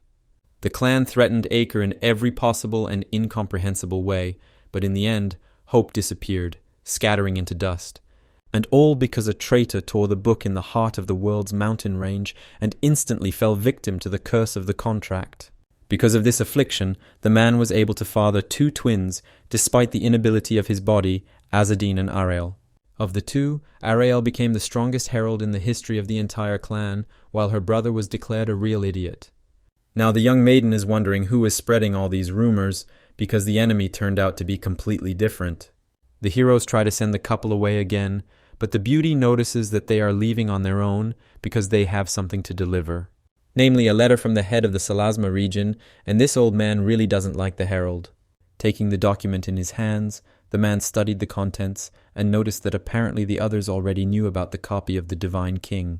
The clan threatened Acre in every possible and incomprehensible way, but in the end, hope disappeared, scattering into dust. And all because a traitor tore the book in the heart of the world's mountain range and instantly fell victim to the curse of the contract. Because of this affliction, the man was able to father 2 twins, despite the inability of his body, Azadin and Ariel. Of the 2, Ariel became the strongest herald in the history of the entire clan, while her brother was declared a real idiot. Now the young maiden is wondering who is spreading all these rumors, because the enemy turned out to be completely different. The heroes try to send the couple away again, but the beauty notices that they are leaving on their own because they have something to deliver. Namely, a letter from the head of the Salasma region, and this old man really doesn't like the herald. Taking the document in his hands, the man studied the contents and noticed that apparently the others already knew about the copy of the Divine King.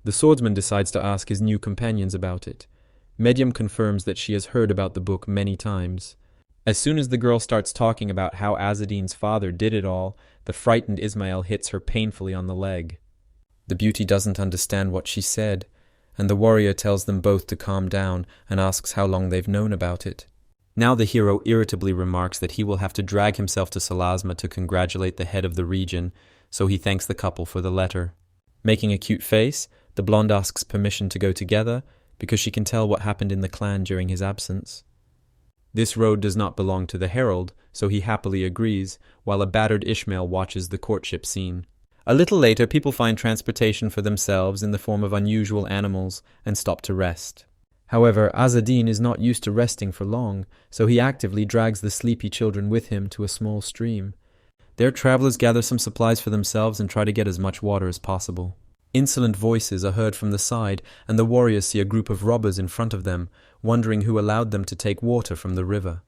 The swordsman decides to ask his new companions about it. Midyam confirms that she has heard about the book many times. As soon as the girl starts talking about how Azadin's father did it all, the frightened Ismail hits her painfully on the leg. The beauty doesn't understand what she said, and the warrior tells them both to calm down and asks how long they've known about it. Now the hero irritably remarks that he will have to drag himself to Salasma to congratulate the head of the region, so he thanks the couple for the letter. Making a cute face, the blonde asks permission to go together, because she can tell what happened in the clan during his absence. This road does not belong to the herald, so he happily agrees, while a battered Ishmael watches the courtship scene. A little later, people find transportation for themselves in the form of unusual animals and stop to rest. However, Azadin is not used to resting for long, so he actively drags the sleepy children with him to a small stream. There, travelers gather some supplies for themselves and try to get as much water as possible. Insolent voices are heard from the side, and the warriors see a group of robbers in front of them, wondering who allowed them to take water from the river.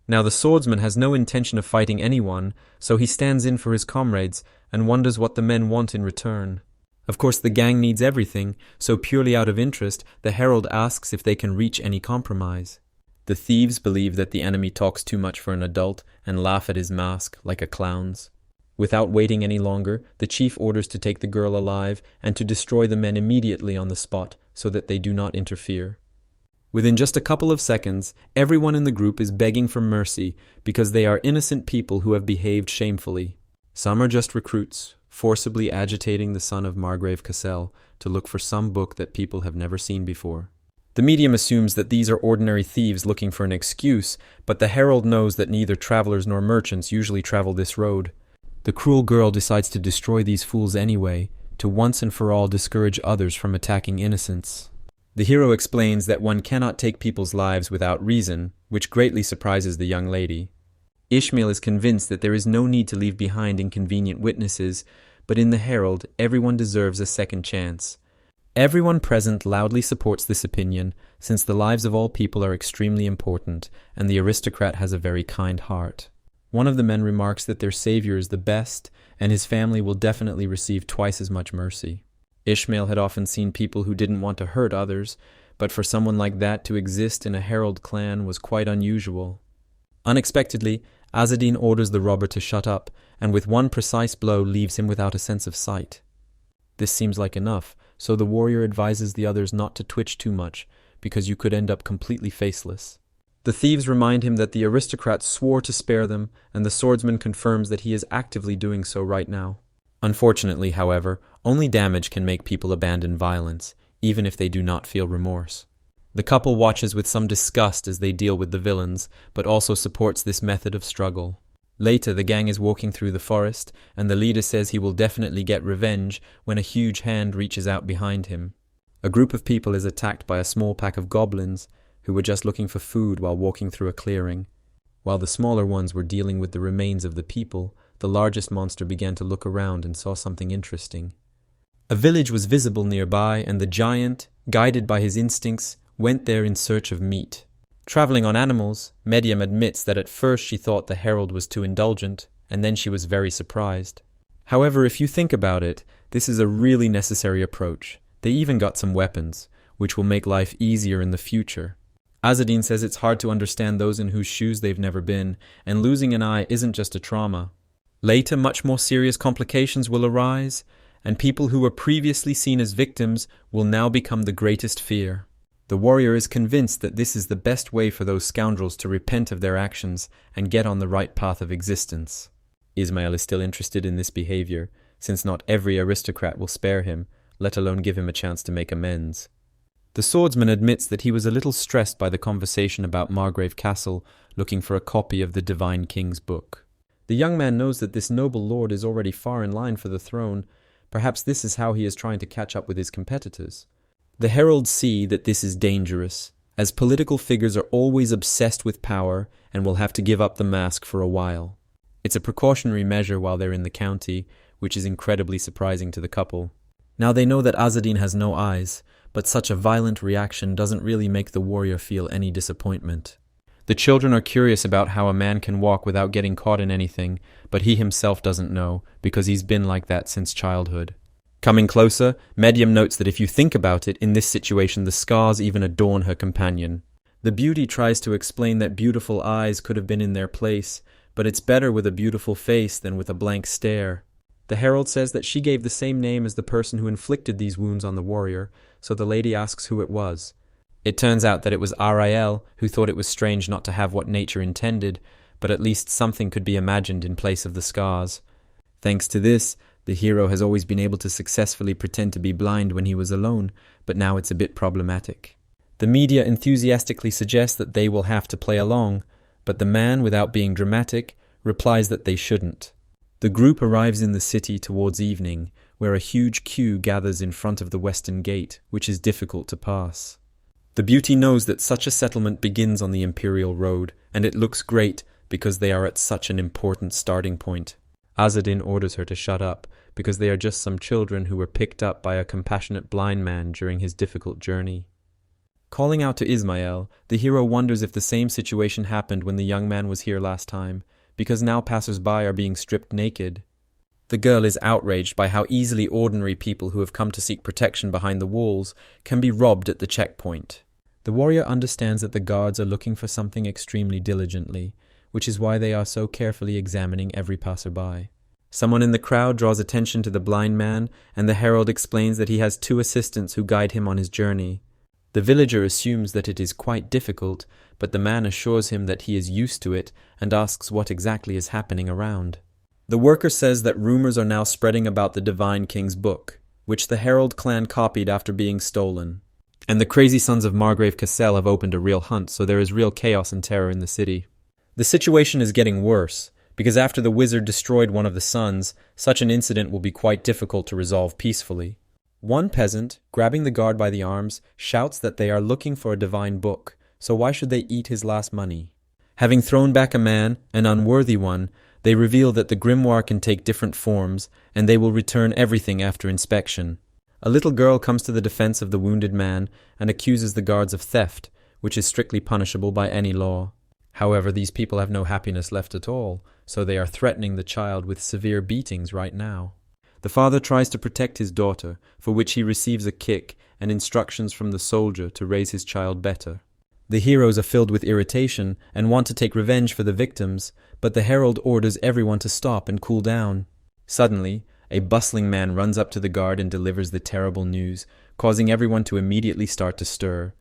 Now the swordsman has no intention of fighting anyone, so he stands in for his comrades and wonders what the men want in return. Of course, the gang needs everything, so purely out of interest, the herald asks if they can reach any compromise. The thieves believe that the enemy talks too much for an adult and laugh at his mask like a clown's. Without waiting any longer, the chief orders to take the girl alive and to destroy the men immediately on the spot so that they do not interfere. Within just a couple of seconds, everyone in the group is begging for mercy because they are innocent people who have behaved shamefully. Some are just recruits, forcibly agitating the son of Margrave Cassel to look for some book that people have never seen before. The medium assumes that these are ordinary thieves looking for an excuse, but the herald knows that neither travelers nor merchants usually travel this road. The cruel girl decides to destroy these fools anyway, to once and for all discourage others from attacking innocents. The hero explains that one cannot take people's lives without reason, which greatly surprises the young lady. Ishmael is convinced that there is no need to leave behind inconvenient witnesses, but in the Herald, everyone deserves a second chance. Everyone present loudly supports this opinion, since the lives of all people are extremely important, and the aristocrat has a very kind heart. One of the men remarks that their savior is the best, and his family will definitely receive twice as much mercy. Ishmael had often seen people who didn't want to hurt others, but for someone like that to exist in a Herald clan was quite unusual. Unexpectedly, Azadin orders the robber to shut up, and with one precise blow leaves him without a sense of sight. This seems like enough, so the warrior advises the others not to twitch too much, because you could end up completely faceless. The thieves remind him that the aristocrat swore to spare them, and the swordsman confirms that he is actively doing so right now. Unfortunately, however, only damage can make people abandon violence, even if they do not feel remorse. The couple watches with some disgust as they deal with the villains, but also supports this method of struggle. Later, the gang is walking through the forest, and the leader says he will definitely get revenge when a huge hand reaches out behind him. A group of people is attacked by a small pack of goblins, who were just looking for food while walking through a clearing. While the smaller ones were dealing with the remains of the people, the largest monster began to look around and saw something interesting. A village was visible nearby, and the giant, guided by his instincts, went there in search of meat. Traveling on animals, Medium admits that at first she thought the Herald was too indulgent, and then she was very surprised. However, if you think about it, this is a really necessary approach. They even got some weapons, which will make life easier in the future. Azadin says it's hard to understand those in whose shoes they've never been, and losing an eye isn't just a trauma. Later, much more serious complications will arise, and people who were previously seen as victims will now become the greatest fear. The warrior is convinced that this is the best way for those scoundrels to repent of their actions and get on the right path of existence. Ismail is still interested in this behavior, since not every aristocrat will spare him, let alone give him a chance to make amends. The swordsman admits that he was a little stressed by the conversation about Margrave Castle, looking for a copy of the Divine King's book. The young man knows that this noble lord is already far in line for the throne. Perhaps this is how he is trying to catch up with his competitors. The heralds see that this is dangerous, as political figures are always obsessed with power and will have to give up the mask for a while. It's a precautionary measure while they're in the county, which is incredibly surprising to the couple. Now they know that Azadin has no eyes, but such a violent reaction doesn't really make the warrior feel any disappointment. The children are curious about how a man can walk without getting caught in anything, but he himself doesn't know, because he's been like that since childhood. Coming closer, Medium notes that if you think about it, in this situation the scars even adorn her companion. The beauty tries to explain that beautiful eyes could have been in their place, but it's better with a beautiful face than with a blank stare. The herald says that she gave the same name as the person who inflicted these wounds on the warrior, so the lady asks who it was. It turns out that it was Ariel, who thought it was strange not to have what nature intended, but at least something could be imagined in place of the scars. Thanks to this, the hero has always been able to successfully pretend to be blind when he was alone, but now it's a bit problematic. The media enthusiastically suggest that they will have to play along, but the man, without being dramatic, replies that they shouldn't. The group arrives in the city towards evening, where a huge queue gathers in front of the western gate, which is difficult to pass. The beauty knows that such a settlement begins on the Imperial Road, and it looks great because they are at such an important starting point. Azadin orders her to shut up, because they are just some children who were picked up by a compassionate blind man during his difficult journey. Calling out to Ismael, the hero wonders if the same situation happened when the young man was here last time, because now passers-by are being stripped naked. The girl is outraged by how easily ordinary people who have come to seek protection behind the walls can be robbed at the checkpoint. The warrior understands that the guards are looking for something extremely diligently, which is why they are so carefully examining every passerby. Someone in the crowd draws attention to the blind man, and the herald explains that he has 2 assistants who guide him on his journey. The villager assumes that it is quite difficult, but the man assures him that he is used to it and asks what exactly is happening around. The worker says that rumors are now spreading about the Divine King's book, which the Herald clan copied after being stolen. And the crazy sons of Margrave Cassel have opened a real hunt, so there is real chaos and terror in the city. The situation is getting worse, because after the wizard destroyed one of the sons, such an incident will be quite difficult to resolve peacefully. One peasant, grabbing the guard by the arms, shouts that they are looking for a divine book, so why should they eat his last money? Having thrown back a man, an unworthy one, they reveal that the grimoire can take different forms, and they will return everything after inspection. A little girl comes to the defense of the wounded man and accuses the guards of theft, which is strictly punishable by any law. However, these people have no happiness left at all, so they are threatening the child with severe beatings right now. The father tries to protect his daughter, for which he receives a kick and instructions from the soldier to raise his child better. The heroes are filled with irritation and want to take revenge for the victims, but the herald orders everyone to stop and cool down. Suddenly, a bustling man runs up to the guard and delivers the terrible news, causing everyone to immediately start to stir.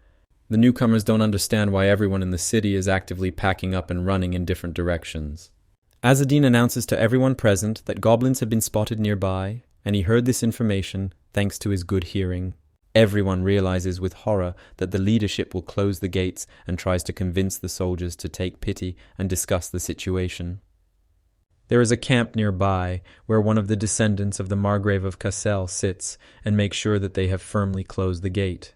The newcomers don't understand why everyone in the city is actively packing up and running in different directions. Azadin announces to everyone present that goblins have been spotted nearby, and he heard this information thanks to his good hearing. Everyone realizes with horror that the leadership will close the gates and tries to convince the soldiers to take pity and discuss the situation. There is a camp nearby where one of the descendants of the margrave of Cassel sits and makes sure that they have firmly closed the gate.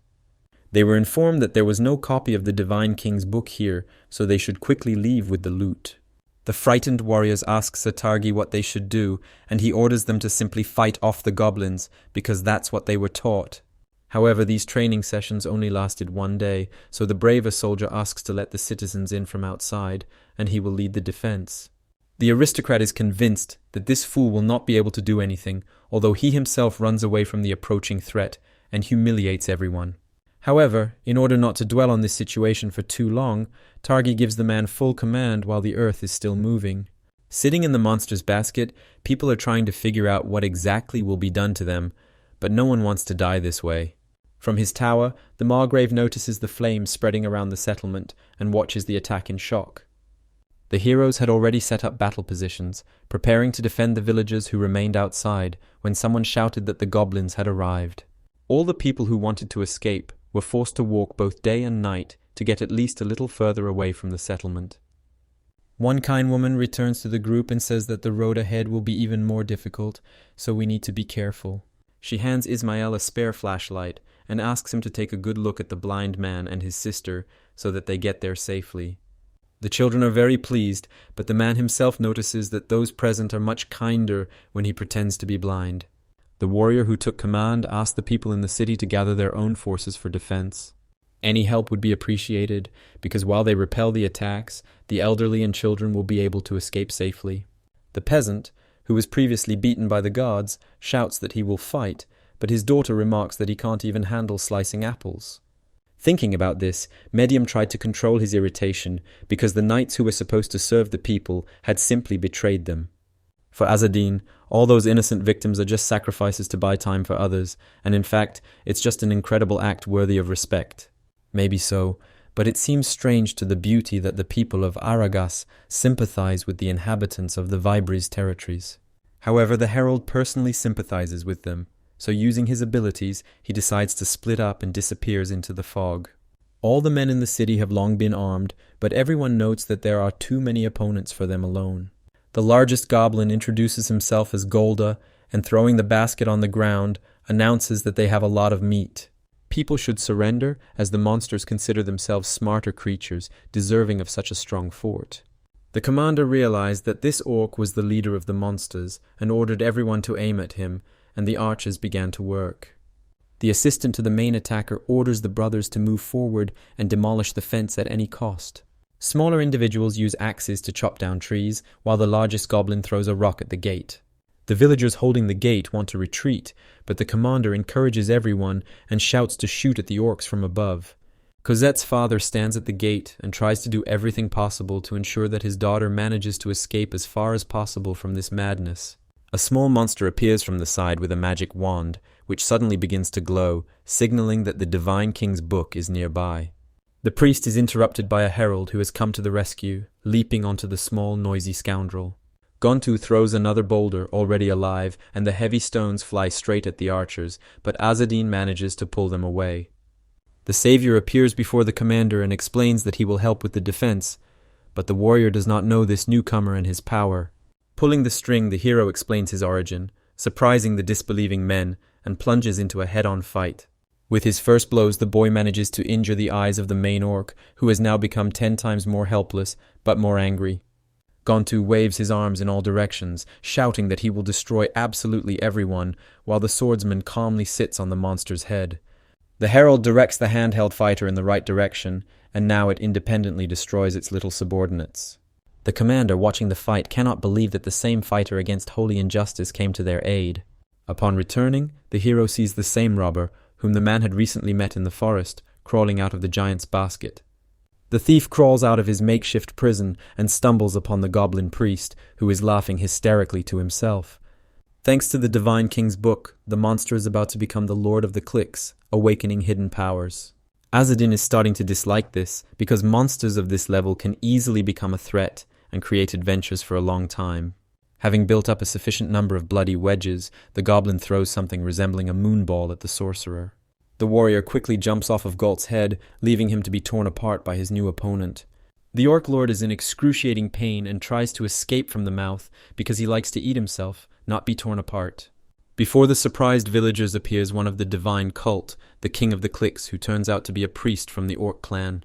They were informed that there was no copy of the Divine King's book here, so they should quickly leave with the loot. The frightened warriors ask Satargi what they should do, and he orders them to simply fight off the goblins, because that's what they were taught. However, these training sessions only lasted one day, so the braver soldier asks to let the citizens in from outside, and he will lead the defense. The aristocrat is convinced that this fool will not be able to do anything, although he himself runs away from the approaching threat and humiliates everyone. However, in order not to dwell on this situation for too long, Targi gives the man full command while the earth is still moving. Sitting in the monster's basket, people are trying to figure out what exactly will be done to them, but no one wants to die this way. From his tower, the margrave notices the flames spreading around the settlement and watches the attack in shock. The heroes had already set up battle positions, preparing to defend the villagers who remained outside when someone shouted that the goblins had arrived. All the people who wanted to escape were forced to walk both day and night to get at least a little further away from the settlement. One kind woman returns to the group and says that the road ahead will be even more difficult, so we need to be careful. She hands Ismael a spare flashlight and asks him to take a good look at the blind man and his sister so that they get there safely. The children are very pleased, but the man himself notices that those present are much kinder when he pretends to be blind. The warrior who took command asked the people in the city to gather their own forces for defense. Any help would be appreciated, because while they repel the attacks, the elderly and children will be able to escape safely. The peasant, who was previously beaten by the guards, shouts that he will fight, but his daughter remarks that he can't even handle slicing apples. Thinking about this, Medium tried to control his irritation, because the knights who were supposed to serve the people had simply betrayed them. For Azadin, all those innocent victims are just sacrifices to buy time for others, and in fact, it's just an incredible act worthy of respect. Maybe so, but it seems strange to the beauty that the people of Aragas sympathize with the inhabitants of the Vibris territories. However, the Herald personally sympathizes with them, so using his abilities, he decides to split up and disappears into the fog. All the men in the city have long been armed, but everyone notes that there are too many opponents for them alone. The largest goblin introduces himself as Golda, and throwing the basket on the ground, announces that they have a lot of meat. People should surrender, as the monsters consider themselves smarter creatures, deserving of such a strong fort. The commander realized that this orc was the leader of the monsters, and ordered everyone to aim at him, and the archers began to work. The assistant to the main attacker orders the brothers to move forward and demolish the fence at any cost. Smaller individuals use axes to chop down trees, while the largest goblin throws a rock at the gate. The villagers holding the gate want to retreat, but the commander encourages everyone and shouts to shoot at the orcs from above. Cosette's father stands at the gate and tries to do everything possible to ensure that his daughter manages to escape as far as possible from this madness. A small monster appears from the side with a magic wand, which suddenly begins to glow, signaling that the Divine King's book is nearby. The priest is interrupted by a herald who has come to the rescue, leaping onto the small, noisy scoundrel. Gontu throws another boulder, already alive, and the heavy stones fly straight at the archers, but Azadin manages to pull them away. The savior appears before the commander and explains that he will help with the defense, but the warrior does not know this newcomer and his power. Pulling the string, the hero explains his origin, surprising the disbelieving men, and plunges into a head-on fight. With his first blows, the boy manages to injure the eyes of the main orc, who has now become 10 times more helpless, but more angry. Gontu waves his arms in all directions, shouting that he will destroy absolutely everyone, while the swordsman calmly sits on the monster's head. The Herald directs the handheld fighter in the right direction, and now it independently destroys its little subordinates. The commander, watching the fight, cannot believe that the same fighter against holy injustice came to their aid. Upon returning, the hero sees the same robber, whom the man had recently met in the forest, crawling out of the giant's basket. The thief crawls out of his makeshift prison and stumbles upon the goblin priest, who is laughing hysterically to himself. Thanks to the Divine King's book, the monster is about to become the Lord of the Cliques, awakening hidden powers. Azadin is starting to dislike this, because monsters of this level can easily become a threat and create adventures for a long time. Having built up a sufficient number of bloody wedges, the goblin throws something resembling a moonball at the sorcerer. The warrior quickly jumps off of Galt's head, leaving him to be torn apart by his new opponent. The Orc Lord is in excruciating pain and tries to escape from the mouth because he likes to eat himself, not be torn apart. Before the surprised villagers appears one of the divine cult, the king of the cliques, who turns out to be a priest from the Orc clan.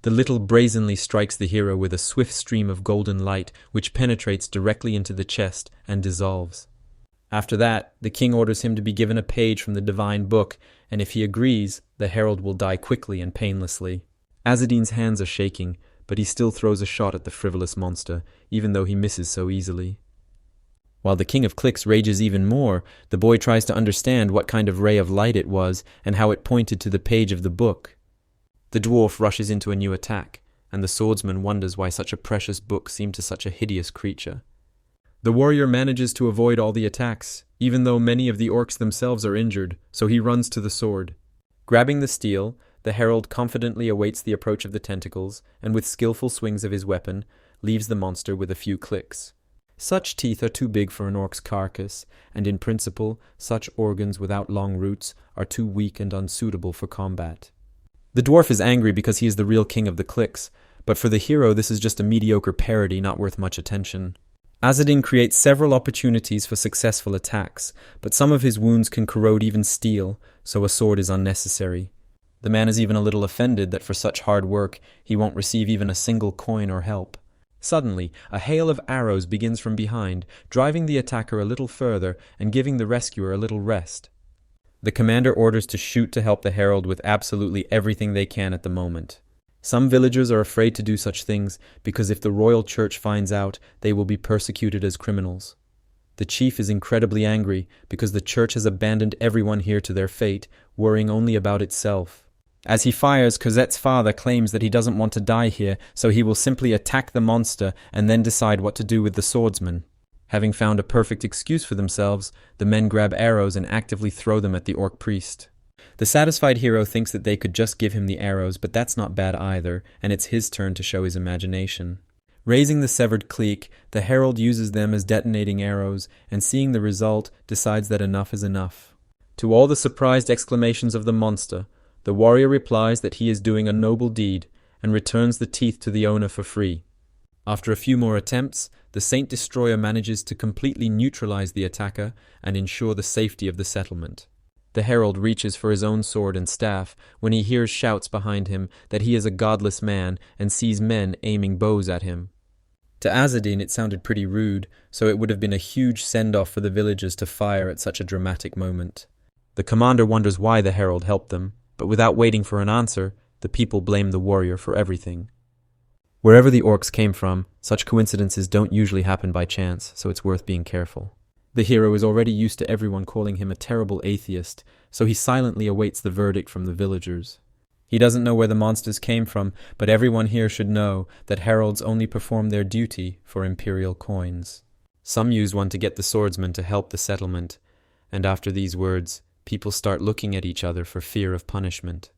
The little brazenly strikes the hero with a swift stream of golden light which penetrates directly into the chest and dissolves. After that, the king orders him to be given a page from the divine book, and if he agrees, the herald will die quickly and painlessly. Azadin's hands are shaking, but he still throws a shot at the frivolous monster, even though he misses so easily. While the king of cliques rages even more, the boy tries to understand what kind of ray of light it was and how it pointed to the page of the book. The dwarf rushes into a new attack, and the swordsman wonders why such a precious book seemed to such a hideous creature. The warrior manages to avoid all the attacks, even though many of the orcs themselves are injured, so he runs to the sword. Grabbing the steel, the herald confidently awaits the approach of the tentacles, and with skillful swings of his weapon, leaves the monster with a few clicks. Such teeth are too big for an orc's carcass, and in principle, such organs without long roots are too weak and unsuitable for combat. The dwarf is angry because he is the real king of the cliques, but for the hero this is just a mediocre parody not worth much attention. Azadin creates several opportunities for successful attacks, but some of his wounds can corrode even steel, so a sword is unnecessary. The man is even a little offended that for such hard work he won't receive even a single coin or help. Suddenly, a hail of arrows begins from behind, driving the attacker a little further and giving the rescuer a little rest. The commander orders to shoot to help the herald with absolutely everything they can at the moment. Some villagers are afraid to do such things because if the royal church finds out, they will be persecuted as criminals. The chief is incredibly angry because the church has abandoned everyone here to their fate, worrying only about itself. As he fires, Cosette's father claims that he doesn't want to die here, so he will simply attack the monster and then decide what to do with the swordsman. Having found a perfect excuse for themselves, the men grab arrows and actively throw them at the orc priest. The satisfied hero thinks that they could just give him the arrows, but that's not bad either, and it's his turn to show his imagination. Raising the severed clique, the herald uses them as detonating arrows, and seeing the result, decides that enough is enough. To all the surprised exclamations of the monster, the warrior replies that he is doing a noble deed, and returns the teeth to the owner for free. After a few more attempts, the Saint Destroyer manages to completely neutralize the attacker and ensure the safety of the settlement. The herald reaches for his own sword and staff when he hears shouts behind him that he is a godless man and sees men aiming bows at him. To Azadin it sounded pretty rude, so it would have been a huge send-off for the villagers to fire at such a dramatic moment. The commander wonders why the herald helped them, but without waiting for an answer, the people blame the warrior for everything. Wherever the orcs came from, such coincidences don't usually happen by chance, so it's worth being careful. The hero is already used to everyone calling him a terrible atheist, so he silently awaits the verdict from the villagers. He doesn't know where the monsters came from, but everyone here should know that heralds only perform their duty for imperial coins. Some use one to get the swordsman to help the settlement, and after these words, people start looking at each other for fear of punishment.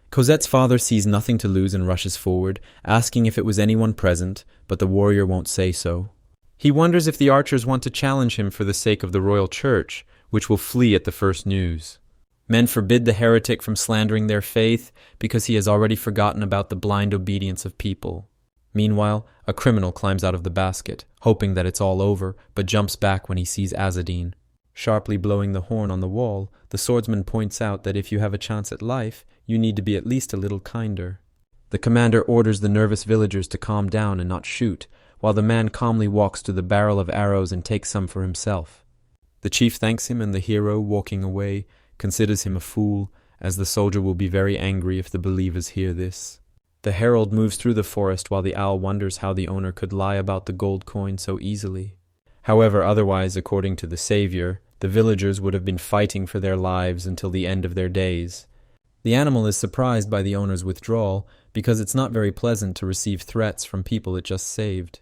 Cosette's father sees nothing to lose and rushes forward, asking if it was anyone present, but the warrior won't say so. He wonders if the archers want to challenge him for the sake of the royal church, which will flee at the first news. Men forbid the heretic from slandering their faith because he has already forgotten about the blind obedience of people. Meanwhile, a criminal climbs out of the basket, hoping that it's all over, but jumps back when he sees Azadin. Sharply blowing the horn on the wall, the swordsman points out that if you have a chance at life, you need to be at least a little kinder. The commander orders the nervous villagers to calm down and not shoot, while the man calmly walks to the barrel of arrows and takes some for himself. The chief thanks him, and the hero, walking away, considers him a fool, as the soldier will be very angry if the believers hear this. The herald moves through the forest while the owl wonders how the owner could lie about the gold coin so easily. However, otherwise, according to the savior, the villagers would have been fighting for their lives until the end of their days. The animal is surprised by the owner's withdrawal because it's not very pleasant to receive threats from people it just saved.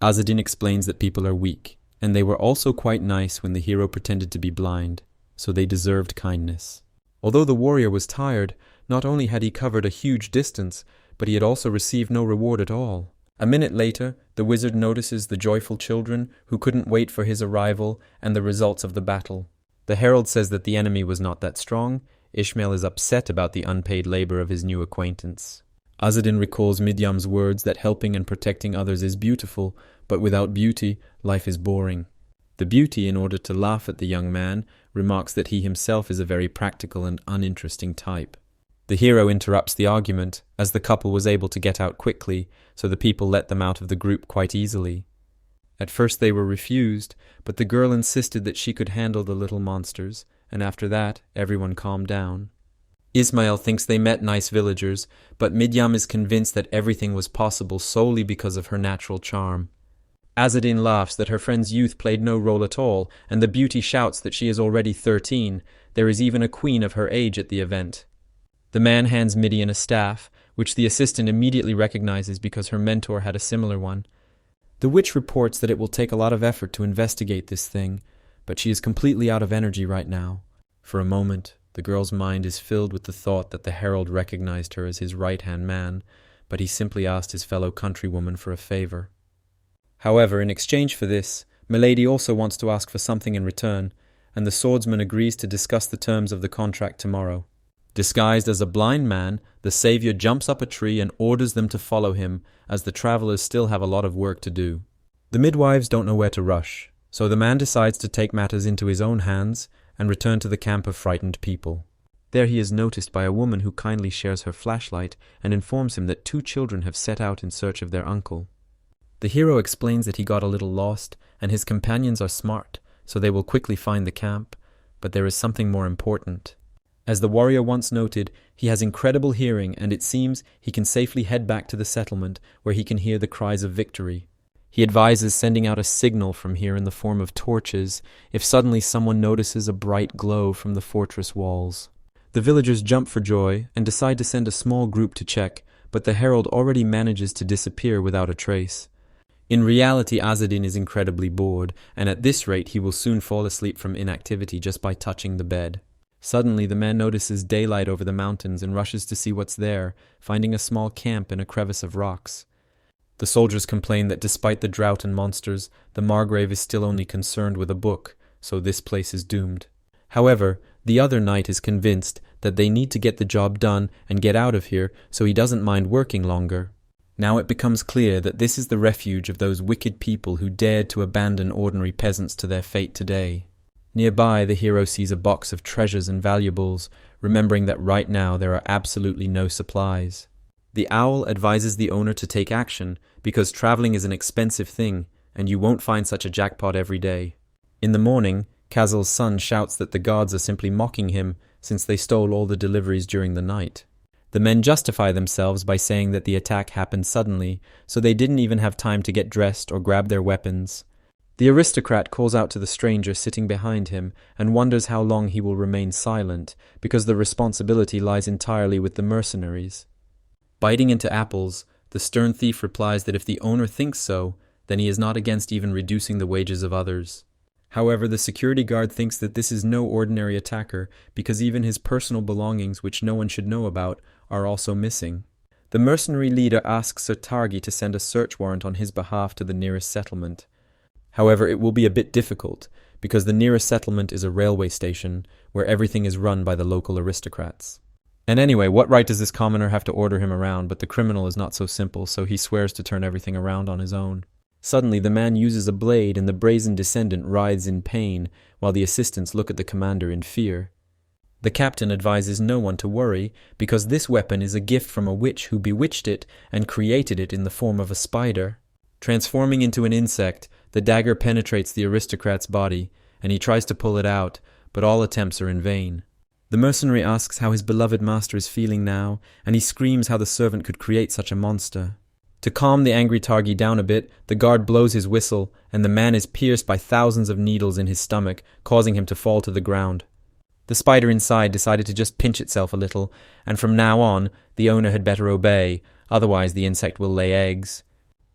Azadin explains that people are weak, and they were also quite nice when the hero pretended to be blind, so they deserved kindness. Although the warrior was tired, not only had he covered a huge distance, but he had also received no reward at all. A minute later, the wizard notices the joyful children who couldn't wait for his arrival and the results of the battle. The herald says that the enemy was not that strong. Ishmael is upset about the unpaid labor of his new acquaintance. Azadin recalls Midyam's words that helping and protecting others is beautiful, but without beauty, life is boring. The beauty, in order to laugh at the young man, remarks that he himself is a very practical and uninteresting type. The hero interrupts the argument, as the couple was able to get out quickly, so the people let them out of the group quite easily. At first they were refused, but the girl insisted that she could handle the little monsters, and after that, everyone calmed down. Ismail thinks they met nice villagers, but Midyam is convinced that everything was possible solely because of her natural charm. Azadin laughs that her friend's youth played no role at all, and the beauty shouts that she is already 13. There is even a queen of her age at the event. The man hands Midian a staff, which the assistant immediately recognizes because her mentor had a similar one. The witch reports that it will take a lot of effort to investigate this thing, but she is completely out of energy right now. For a moment, the girl's mind is filled with the thought that the herald recognized her as his right-hand man, but he simply asked his fellow countrywoman for a favor. However, in exchange for this, Milady also wants to ask for something in return, and the swordsman agrees to discuss the terms of the contract tomorrow. Disguised as a blind man, the savior jumps up a tree and orders them to follow him, as the travelers still have a lot of work to do. The midwives don't know where to rush, so the man decides to take matters into his own hands and return to the camp of frightened people. There he is noticed by a woman who kindly shares her flashlight and informs him that 2 children have set out in search of their uncle. The hero explains that he got a little lost, and his companions are smart, so they will quickly find the camp, but there is something more important. As the warrior once noted, he has incredible hearing, and it seems he can safely head back to the settlement where he can hear the cries of victory. He advises sending out a signal from here in the form of torches if suddenly someone notices a bright glow from the fortress walls. The villagers jump for joy and decide to send a small group to check, but the herald already manages to disappear without a trace. In reality, Azadin is incredibly bored, and at this rate he will soon fall asleep from inactivity just by touching the bed. Suddenly, the man notices daylight over the mountains and rushes to see what's there, finding a small camp in a crevice of rocks. The soldiers complain that despite the drought and monsters, the margrave is still only concerned with a book, so this place is doomed. However, the other knight is convinced that they need to get the job done and get out of here, so he doesn't mind working longer. Now it becomes clear that this is the refuge of those wicked people who dared to abandon ordinary peasants to their fate today. Nearby, the hero sees a box of treasures and valuables, remembering that right now there are absolutely no supplies. The owl advises the owner to take action, because traveling is an expensive thing, and you won't find such a jackpot every day. In the morning, Kazal's son shouts that the guards are simply mocking him, since they stole all the deliveries during the night. The men justify themselves by saying that the attack happened suddenly, so they didn't even have time to get dressed or grab their weapons. The aristocrat calls out to the stranger sitting behind him and wonders how long he will remain silent, because the responsibility lies entirely with the mercenaries. Biting into apples, the stern thief replies that if the owner thinks so, then he is not against even reducing the wages of others. However, the security guard thinks that this is no ordinary attacker, because even his personal belongings, which no one should know about, are also missing. The mercenary leader asks Sir Targi to send a search warrant on his behalf to the nearest settlement. However, it will be a bit difficult, because the nearest settlement is a railway station, where everything is run by the local aristocrats. And anyway, what right does this commoner have to order him around? But the criminal is not so simple, so he swears to turn everything around on his own. Suddenly, the man uses a blade and the brazen descendant writhes in pain, while the assistants look at the commander in fear. The captain advises no one to worry, because this weapon is a gift from a witch who bewitched it and created it in the form of a spider. Transforming into an insect, the dagger penetrates the aristocrat's body, and he tries to pull it out, but all attempts are in vain. The mercenary asks how his beloved master is feeling now, and he screams how the servant could create such a monster. To calm the angry Targi down a bit, the guard blows his whistle, and the man is pierced by thousands of needles in his stomach, causing him to fall to the ground. The spider inside decided to just pinch itself a little, and from now on, the owner had better obey, otherwise the insect will lay eggs.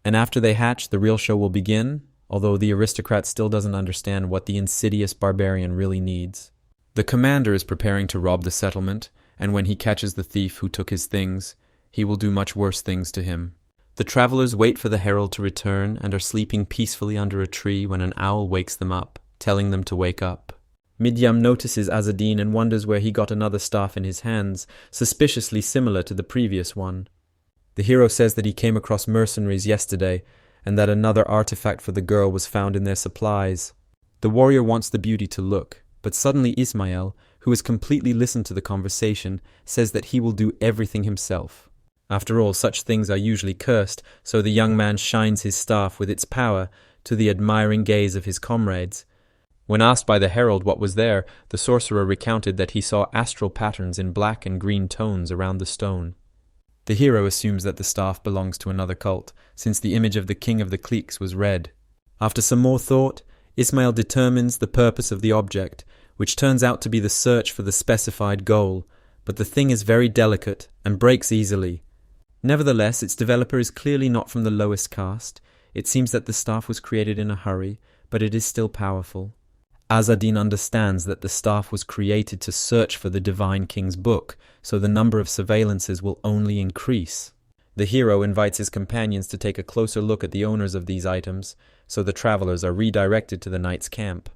And after they hatch, the real show will begin, although the aristocrat still doesn't understand what the insidious barbarian really needs. The commander is preparing to rob the settlement, and when he catches the thief who took his things, he will do much worse things to him. The travelers wait for the herald to return and are sleeping peacefully under a tree when an owl wakes them up, telling them to wake up. Midyam notices Azadin and wonders where he got another staff in his hands, suspiciously similar to the previous one. The hero says that he came across mercenaries yesterday, and that another artifact for the girl was found in their supplies. The warrior wants the beauty to look, but suddenly Ismael, who has completely listened to the conversation, says that he will do everything himself. After all, such things are usually cursed, so the young man shines his staff with its power to the admiring gaze of his comrades. When asked by the herald what was there, the sorcerer recounted that he saw astral patterns in black and green tones around the stone. The hero assumes that the staff belongs to another cult, since the image of the king of the cliques was red. After some more thought, Ismael determines the purpose of the object, which turns out to be the search for the specified goal, but the thing is very delicate and breaks easily. Nevertheless, its developer is clearly not from the lowest caste. It seems that the staff was created in a hurry, but it is still powerful. Azadin understands that the staff was created to search for the divine king's book, so the number of surveillances will only increase. The hero invites his companions to take a closer look at the owners of these items, so the travelers are redirected to the knight's camp.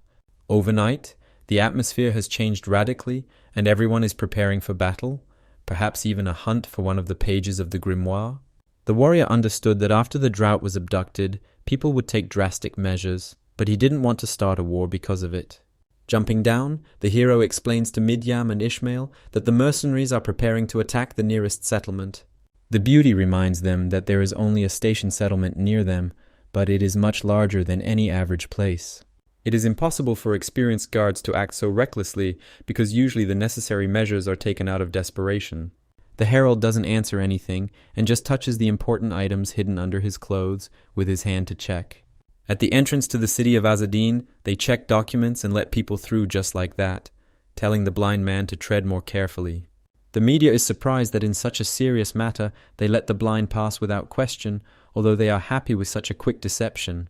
Overnight, the atmosphere has changed radically, and everyone is preparing for battle, perhaps even a hunt for one of the pages of the grimoire. The warrior understood that after the drought was abducted, people would take drastic measures, but he didn't want to start a war because of it. Jumping down, the hero explains to Midyam and Ishmael that the mercenaries are preparing to attack the nearest settlement. The beauty reminds them that there is only a station settlement near them, but it is much larger than any average place. It is impossible for experienced guards to act so recklessly because usually the necessary measures are taken out of desperation. The herald doesn't answer anything and just touches the important items hidden under his clothes with his hand to check. At the entrance to the city of Azadin, they check documents and let people through just like that, telling the blind man to tread more carefully. The media is surprised that in such a serious matter they let the blind pass without question, although they are happy with such a quick deception.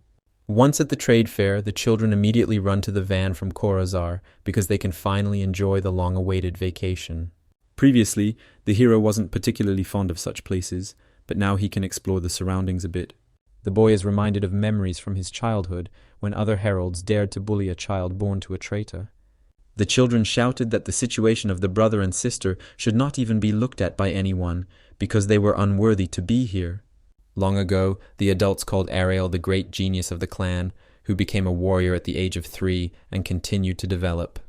Once at the trade fair, the children immediately run to the van from Khorazar because they can finally enjoy the long-awaited vacation. Previously, the hero wasn't particularly fond of such places, but now he can explore the surroundings a bit. The boy is reminded of memories from his childhood when other heralds dared to bully a child born to a traitor. The children shouted that the situation of the brother and sister should not even be looked at by anyone because they were unworthy to be here. Long ago, the adults called Ariel the great genius of the clan, who became a warrior at the age of 3 and continued to develop.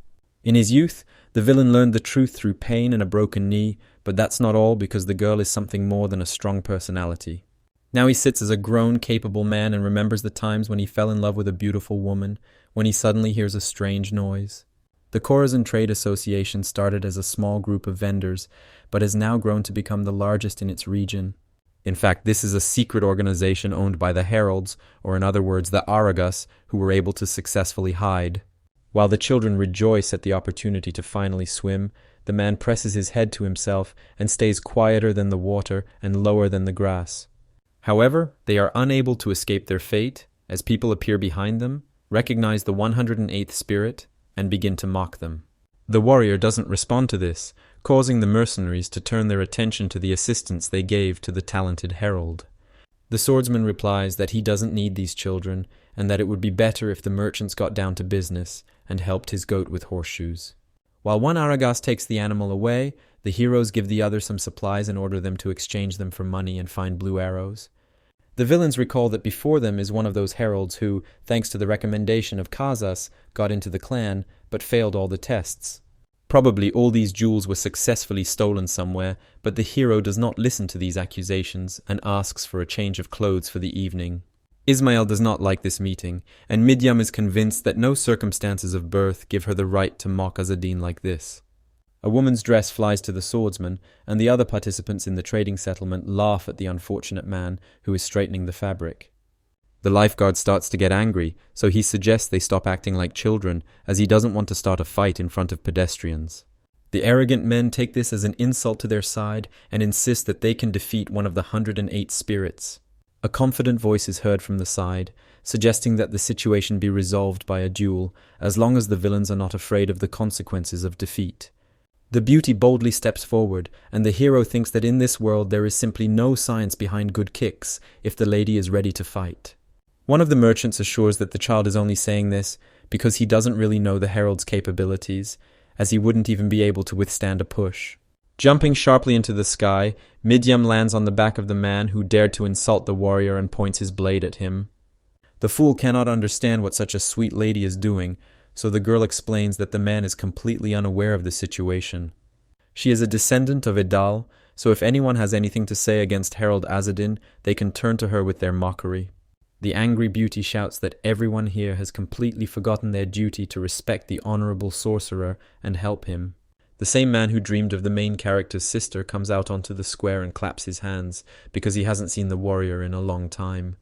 In his youth, the villain learned the truth through pain and a broken knee, but that's not all because the girl is something more than a strong personality. Now he sits as a grown, capable man and remembers the times when he fell in love with a beautiful woman, when he suddenly hears a strange noise. The Khorazan Trade Association started as a small group of vendors, but has now grown to become the largest in its region. In fact, this is a secret organization owned by the Heralds, or in other words, the Aragas, who were able to successfully hide. While the children rejoice at the opportunity to finally swim, the man presses his head to himself and stays quieter than the water and lower than the grass. However, they are unable to escape their fate, as people appear behind them, recognize the 108th spirit, and begin to mock them. The warrior doesn't respond to this, causing the mercenaries to turn their attention to the assistance they gave to the talented herald. The swordsman replies that he doesn't need these children, and that it would be better if the merchants got down to business and helped his goat with horseshoes. While one Aragas takes the animal away, the heroes give the other some supplies and order them to exchange them for money and find blue arrows. The villains recall that before them is one of those heralds who, thanks to the recommendation of Kazas, got into the clan, but failed all the tests. Probably all these jewels were successfully stolen somewhere, but the hero does not listen to these accusations and asks for a change of clothes for the evening. Ismail does not like this meeting, and Midyam is convinced that no circumstances of birth give her the right to mock Azadin like this. A woman's dress flies to the swordsman, and the other participants in the trading settlement laugh at the unfortunate man who is straightening the fabric. The lifeguard starts to get angry, so he suggests they stop acting like children, as he doesn't want to start a fight in front of pedestrians. The arrogant men take this as an insult to their side and insist that they can defeat one of the 108 spirits. A confident voice is heard from the side, suggesting that the situation be resolved by a duel, as long as the villains are not afraid of the consequences of defeat. The beauty boldly steps forward, and the hero thinks that in this world there is simply no science behind good kicks if the lady is ready to fight. One of the merchants assures that the child is only saying this because he doesn't really know the herald's capabilities, as he wouldn't even be able to withstand a push. Jumping sharply into the sky, Midyam lands on the back of the man who dared to insult the warrior and points his blade at him. The fool cannot understand what such a sweet lady is doing, so the girl explains that the man is completely unaware of the situation. She is a descendant of Edal, so if anyone has anything to say against Herald Azadin, they can turn to her with their mockery. The angry beauty shouts that everyone here has completely forgotten their duty to respect the honorable sorcerer and help him. The same man who dreamed of the main character's sister comes out onto the square and claps his hands, because he hasn't seen the warrior in a long time.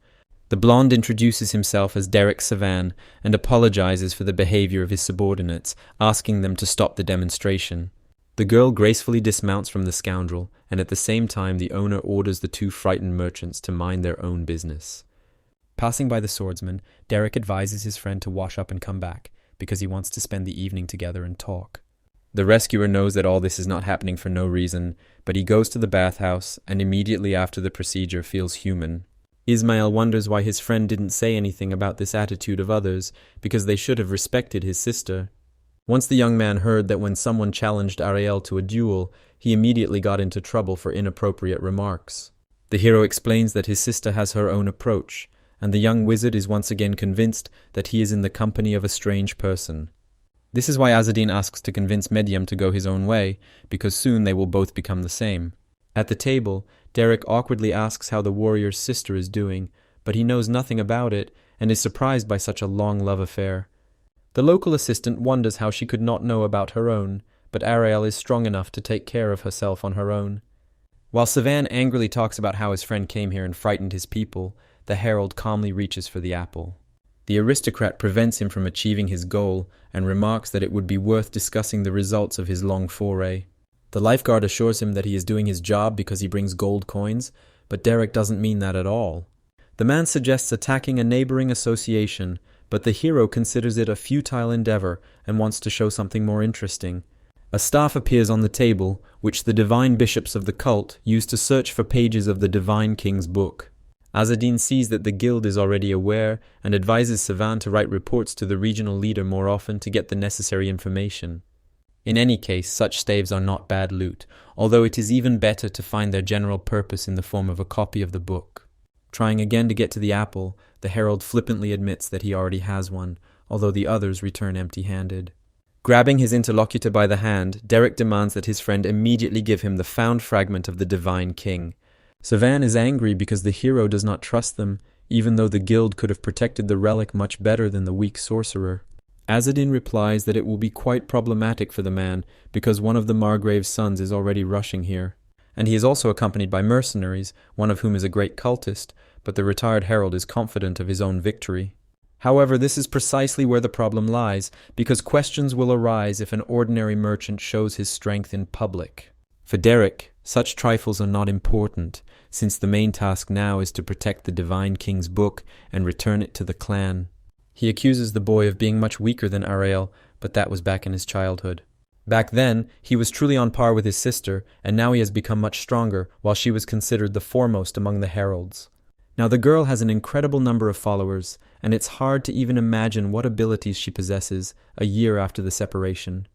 The blonde introduces himself as Derek Savan and apologizes for the behavior of his subordinates, asking them to stop the demonstration. The girl gracefully dismounts from the scoundrel, and at the same time the owner orders the two frightened merchants to mind their own business. Passing by the swordsman, Derek advises his friend to wash up and come back, because he wants to spend the evening together and talk. The rescuer knows that all this is not happening for no reason, but he goes to the bathhouse and immediately after the procedure feels human. Ismail wonders why his friend didn't say anything about this attitude of others, because they should have respected his sister. Once the young man heard that when someone challenged Ariel to a duel, he immediately got into trouble for inappropriate remarks. The hero explains that his sister has her own approach, and the young wizard is once again convinced that he is in the company of a strange person. This is why Azadin asks to convince Midyam to go his own way, because soon they will both become the same. At the table, Derek awkwardly asks how the warrior's sister is doing, but he knows nothing about it and is surprised by such a long love affair. The local assistant wonders how she could not know about her own, but Ariel is strong enough to take care of herself on her own. While Savan angrily talks about how his friend came here and frightened his people, the herald calmly reaches for the apple. The aristocrat prevents him from achieving his goal and remarks that it would be worth discussing the results of his long foray. The lifeguard assures him that he is doing his job because he brings gold coins, but Derek doesn't mean that at all. The man suggests attacking a neighboring association, but the hero considers it a futile endeavor and wants to show something more interesting. A staff appears on the table, which the divine bishops of the cult use to search for pages of the divine king's book. Azadin sees that the guild is already aware and advises Savan to write reports to the regional leader more often to get the necessary information. In any case, such staves are not bad loot, although it is even better to find their general purpose in the form of a copy of the book. Trying again to get to the apple, the herald flippantly admits that he already has one, although the others return empty-handed. Grabbing his interlocutor by the hand, Derek demands that his friend immediately give him the found fragment of the divine king. Savan is angry because the hero does not trust them, even though the guild could have protected the relic much better than the weak sorcerer. Azadin replies that it will be quite problematic for the man because one of the margrave's sons is already rushing here. And he is also accompanied by mercenaries, one of whom is a great cultist, but the retired herald is confident of his own victory. However, this is precisely where the problem lies, because questions will arise if an ordinary merchant shows his strength in public. For Derek, such trifles are not important, since the main task now is to protect the divine king's book and return it to the clan. He accuses the boy of being much weaker than Ariel, but that was back in his childhood. Back then, he was truly on par with his sister, and now he has become much stronger, while she was considered the foremost among the heralds. Now the girl has an incredible number of followers, and it's hard to even imagine what abilities she possesses a year after the separation.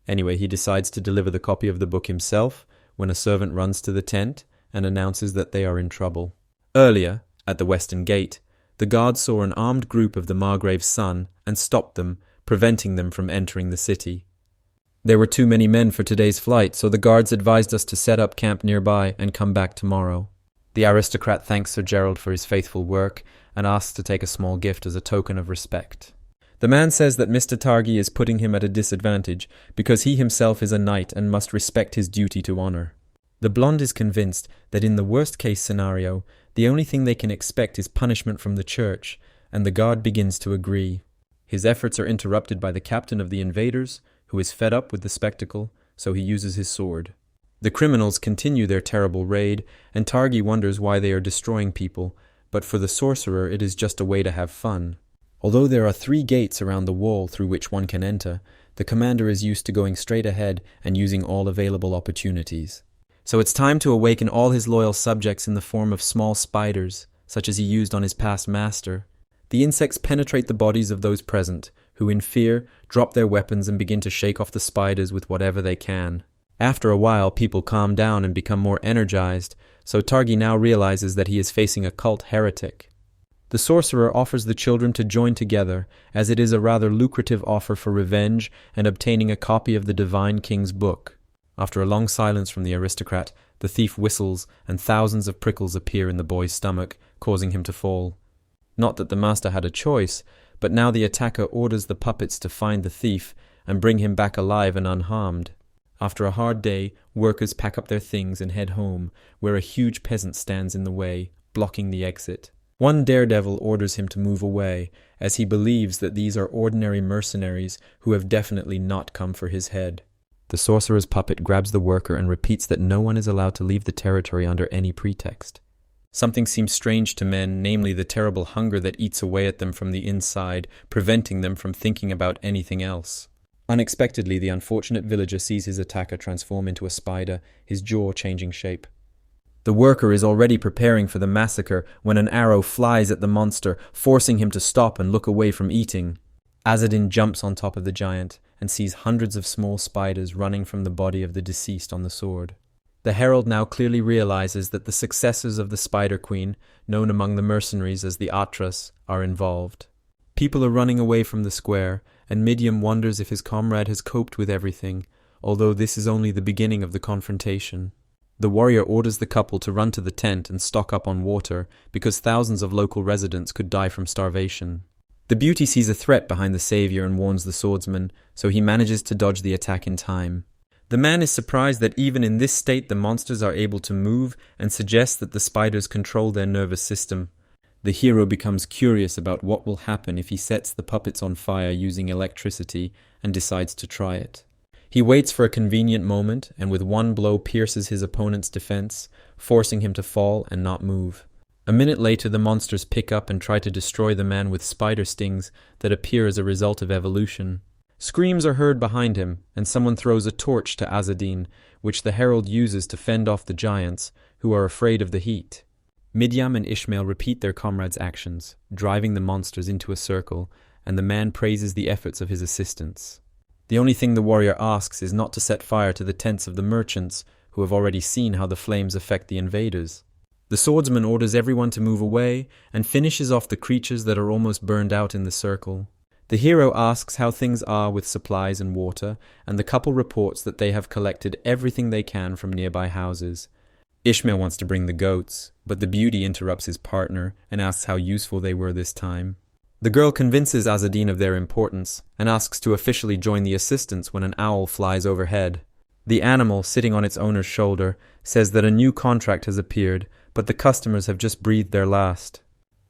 Anyway, he decides to deliver the copy of the book himself when a servant runs to the tent and announces that they are in trouble. Earlier, At the western gate, the guards saw an armed group of the margrave's son and stopped them, preventing them from entering the city. There were too many men for today's flight, so the guards advised us to set up camp nearby and come back tomorrow. The aristocrat thanks Sir Gerald for his faithful work and asks to take a small gift as a token of respect. The man says that Mr. Targi is putting him at a disadvantage because he himself is a knight and must respect his duty to honor. The blonde is convinced that in the worst-case scenario, the only thing they can expect is punishment from the church, and the guard begins to agree. His efforts are interrupted by the captain of the invaders, who is fed up with the spectacle, so he uses his sword. The criminals continue their terrible raid, and Targi wonders why they are destroying people, but for the sorcerer it is just a way to have fun. Although there are 3 gates around the wall through which one can enter, the commander is used to going straight ahead and using all available opportunities. So it's time to awaken all his loyal subjects in the form of small spiders, such as he used on his past master. The insects penetrate the bodies of those present, who in fear drop their weapons and begin to shake off the spiders with whatever they can. After a while, people calm down and become more energized, so Targi now realizes that he is facing a cult heretic. The sorcerer offers the children to join together, as it is a rather lucrative offer for revenge and obtaining a copy of the Divine King's book. After a long silence from the aristocrat, the thief whistles and thousands of prickles appear in the boy's stomach, causing him to fall. Not that the master had a choice, but now the attacker orders the puppets to find the thief and bring him back alive and unharmed. After a hard day, workers pack up their things and head home, where a huge peasant stands in the way, blocking the exit. One daredevil orders him to move away, as he believes that these are ordinary mercenaries who have definitely not come for his head. The sorcerer's puppet grabs the worker and repeats that no one is allowed to leave the territory under any pretext. Something seems strange to men, namely the terrible hunger that eats away at them from the inside, preventing them from thinking about anything else. Unexpectedly, the unfortunate villager sees his attacker transform into a spider, his jaw changing shape. The worker is already preparing for the massacre when an arrow flies at the monster, forcing him to stop and look away from eating. Azadin jumps on top of the giant and sees hundreds of small spiders running from the body of the deceased on the sword. The Herald now clearly realizes that the successors of the Spider Queen, known among the mercenaries as the Atras, are involved. People are running away from the square, and Midian wonders if his comrade has coped with everything, although this is only the beginning of the confrontation. The warrior orders the couple to run to the tent and stock up on water, because thousands of local residents could die from starvation. The beauty sees a threat behind the savior and warns the swordsman, so he manages to dodge the attack in time. The man is surprised that even in this state the monsters are able to move and suggests that the spiders control their nervous system. The hero becomes curious about what will happen if he sets the puppets on fire using electricity and decides to try it. He waits for a convenient moment and with one blow pierces his opponent's defense, forcing him to fall and not move. A minute later the monsters pick up and try to destroy the man with spider stings that appear as a result of evolution. Screams are heard behind him, and someone throws a torch to Azadin, which the herald uses to fend off the giants, who are afraid of the heat. Midyam and Ishmael repeat their comrades' actions, driving the monsters into a circle, and the man praises the efforts of his assistants. The only thing the warrior asks is not to set fire to the tents of the merchants, who have already seen how the flames affect the invaders. The swordsman orders everyone to move away, and finishes off the creatures that are almost burned out in the circle. The hero asks how things are with supplies and water, and the couple reports that they have collected everything they can from nearby houses. Ishmael wants to bring the goats, but the beauty interrupts his partner and asks how useful they were this time. The girl convinces Azadin of their importance and asks to officially join the assistants when an owl flies overhead. The animal, sitting on its owner's shoulder, says that a new contract has appeared, but the customers have just breathed their last.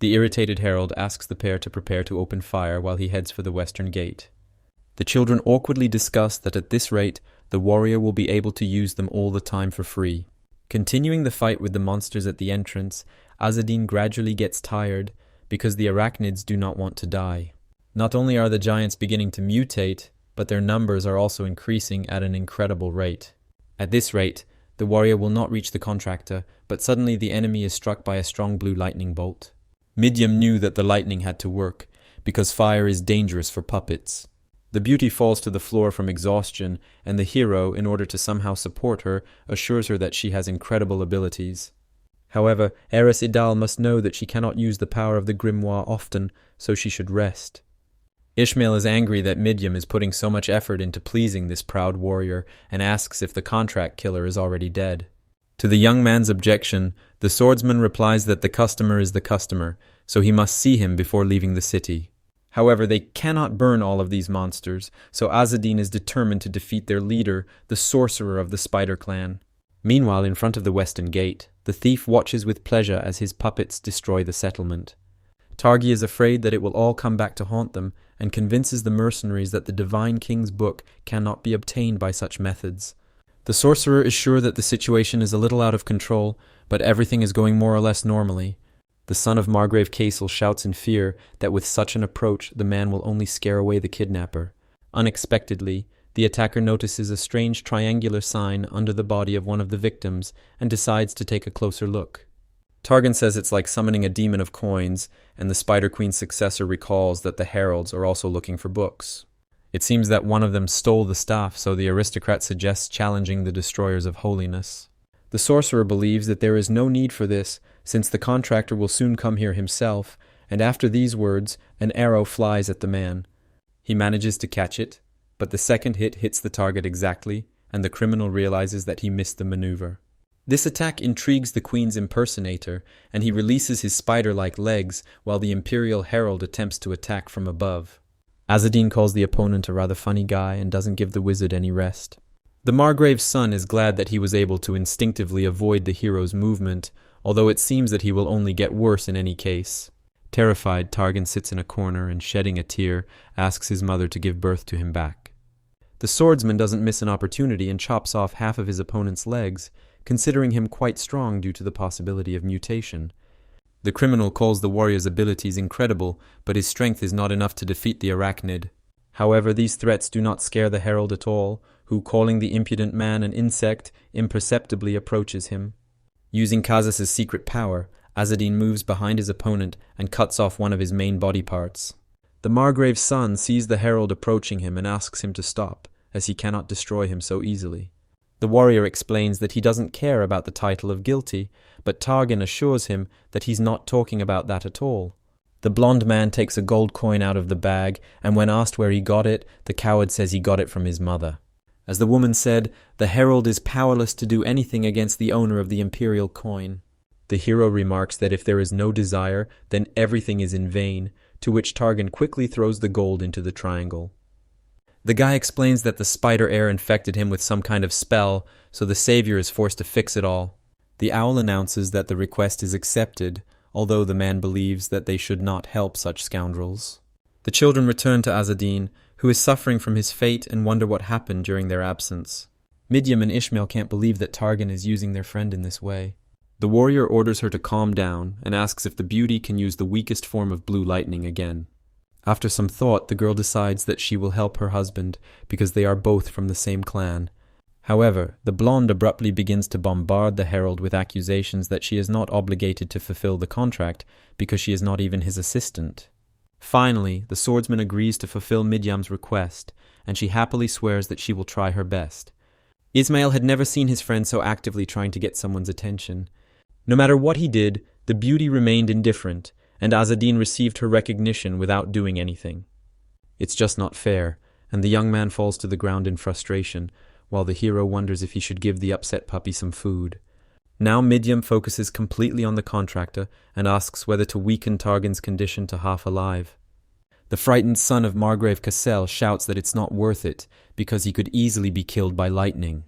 The irritated herald asks the pair to prepare to open fire while he heads for the western gate. The children awkwardly discuss that at this rate, the warrior will be able to use them all the time for free. Continuing the fight with the monsters at the entrance, Azadin gradually gets tired because the arachnids do not want to die. Not only are the giants beginning to mutate, but their numbers are also increasing at an incredible rate. At this rate, the warrior will not reach the contractor, but suddenly the enemy is struck by a strong blue lightning bolt. Midyam knew that the lightning had to work, because fire is dangerous for puppets. The beauty falls to the floor from exhaustion, and the hero, in order to somehow support her, assures her that she has incredible abilities. However, Heiress Idal must know that she cannot use the power of the grimoire often, so she should rest. Ishmael is angry that Midyam is putting so much effort into pleasing this proud warrior and asks if the contract killer is already dead. To the young man's objection, the swordsman replies that the customer is the customer, so he must see him before leaving the city. However, they cannot burn all of these monsters, so Azzedine is determined to defeat their leader, the sorcerer of the Spider Clan. Meanwhile, in front of the western gate, the thief watches with pleasure as his puppets destroy the settlement. Targi is afraid that it will all come back to haunt them, and convinces the mercenaries that the Divine King's book cannot be obtained by such methods. The sorcerer is sure that the situation is a little out of control, but everything is going more or less normally. The son of Margrave Castle shouts in fear that with such an approach the man will only scare away the kidnapper. Unexpectedly, the attacker notices a strange triangular sign under the body of one of the victims and decides to take a closer look. Targan says it's like summoning a demon of coins, and the Spider Queen's successor recalls that the Heralds are also looking for books. It seems that one of them stole the staff, so the aristocrat suggests challenging the destroyers of holiness. The sorcerer believes that there is no need for this, since the contractor will soon come here himself, and after these words, an arrow flies at the man. He manages to catch it, but the second hit hits the target exactly, and the criminal realizes that he missed the maneuver. This attack intrigues the Queen's impersonator, and he releases his spider-like legs while the Imperial Herald attempts to attack from above. Azzedine calls the opponent a rather funny guy and doesn't give the wizard any rest. The Margrave's son is glad that he was able to instinctively avoid the hero's movement, although it seems that he will only get worse in any case. Terrified, Targan sits in a corner and, shedding a tear, asks his mother to give birth to him back. The swordsman doesn't miss an opportunity and chops off half of his opponent's legs, considering him quite strong due to the possibility of mutation. The criminal calls the warrior's abilities incredible, but his strength is not enough to defeat the arachnid. However, these threats do not scare the herald at all, who, calling the impudent man an insect, imperceptibly approaches him. Using Kazas' secret power, Azzedine moves behind his opponent and cuts off one of his main body parts. The Margrave's son sees the herald approaching him and asks him to stop, as he cannot destroy him so easily. The warrior explains that he doesn't care about the title of guilty, but Targan assures him that he's not talking about that at all. The blonde man takes a gold coin out of the bag, and when asked where he got it, the coward says he got it from his mother. As the woman said, the herald is powerless to do anything against the owner of the imperial coin. The hero remarks that if there is no desire, then everything is in vain, to which Targan quickly throws the gold into the triangle. The guy explains that the spider air infected him with some kind of spell, so the savior is forced to fix it all. The owl announces that the request is accepted, although the man believes that they should not help such scoundrels. The children return to Azzedine, who is suffering from his fate, and wonder what happened during their absence. Midyam and Ishmael can't believe that Targan is using their friend in this way. The warrior orders her to calm down and asks if the beauty can use the weakest form of blue lightning again. After some thought, the girl decides that she will help her husband because they are both from the same clan. However, the blonde abruptly begins to bombard the herald with accusations that she is not obligated to fulfill the contract because she is not even his assistant. Finally, the swordsman agrees to fulfill Midyam's request, and she happily swears that she will try her best. Ismail had never seen his friend so actively trying to get someone's attention. No matter what he did, the beauty remained indifferent, and Azzedine received her recognition without doing anything. It's just not fair, and the young man falls to the ground in frustration, while the hero wonders if he should give the upset puppy some food. Now Midyam focuses completely on the contractor and asks whether to weaken Targan's condition to half alive. The frightened son of Margrave Cassel shouts that it's not worth it, because he could easily be killed by lightning.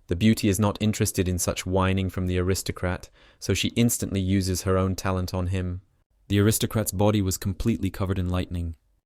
The beauty is not interested in such whining from the aristocrat, so she instantly uses her own talent on him. The aristocrat's body was completely covered in lightning.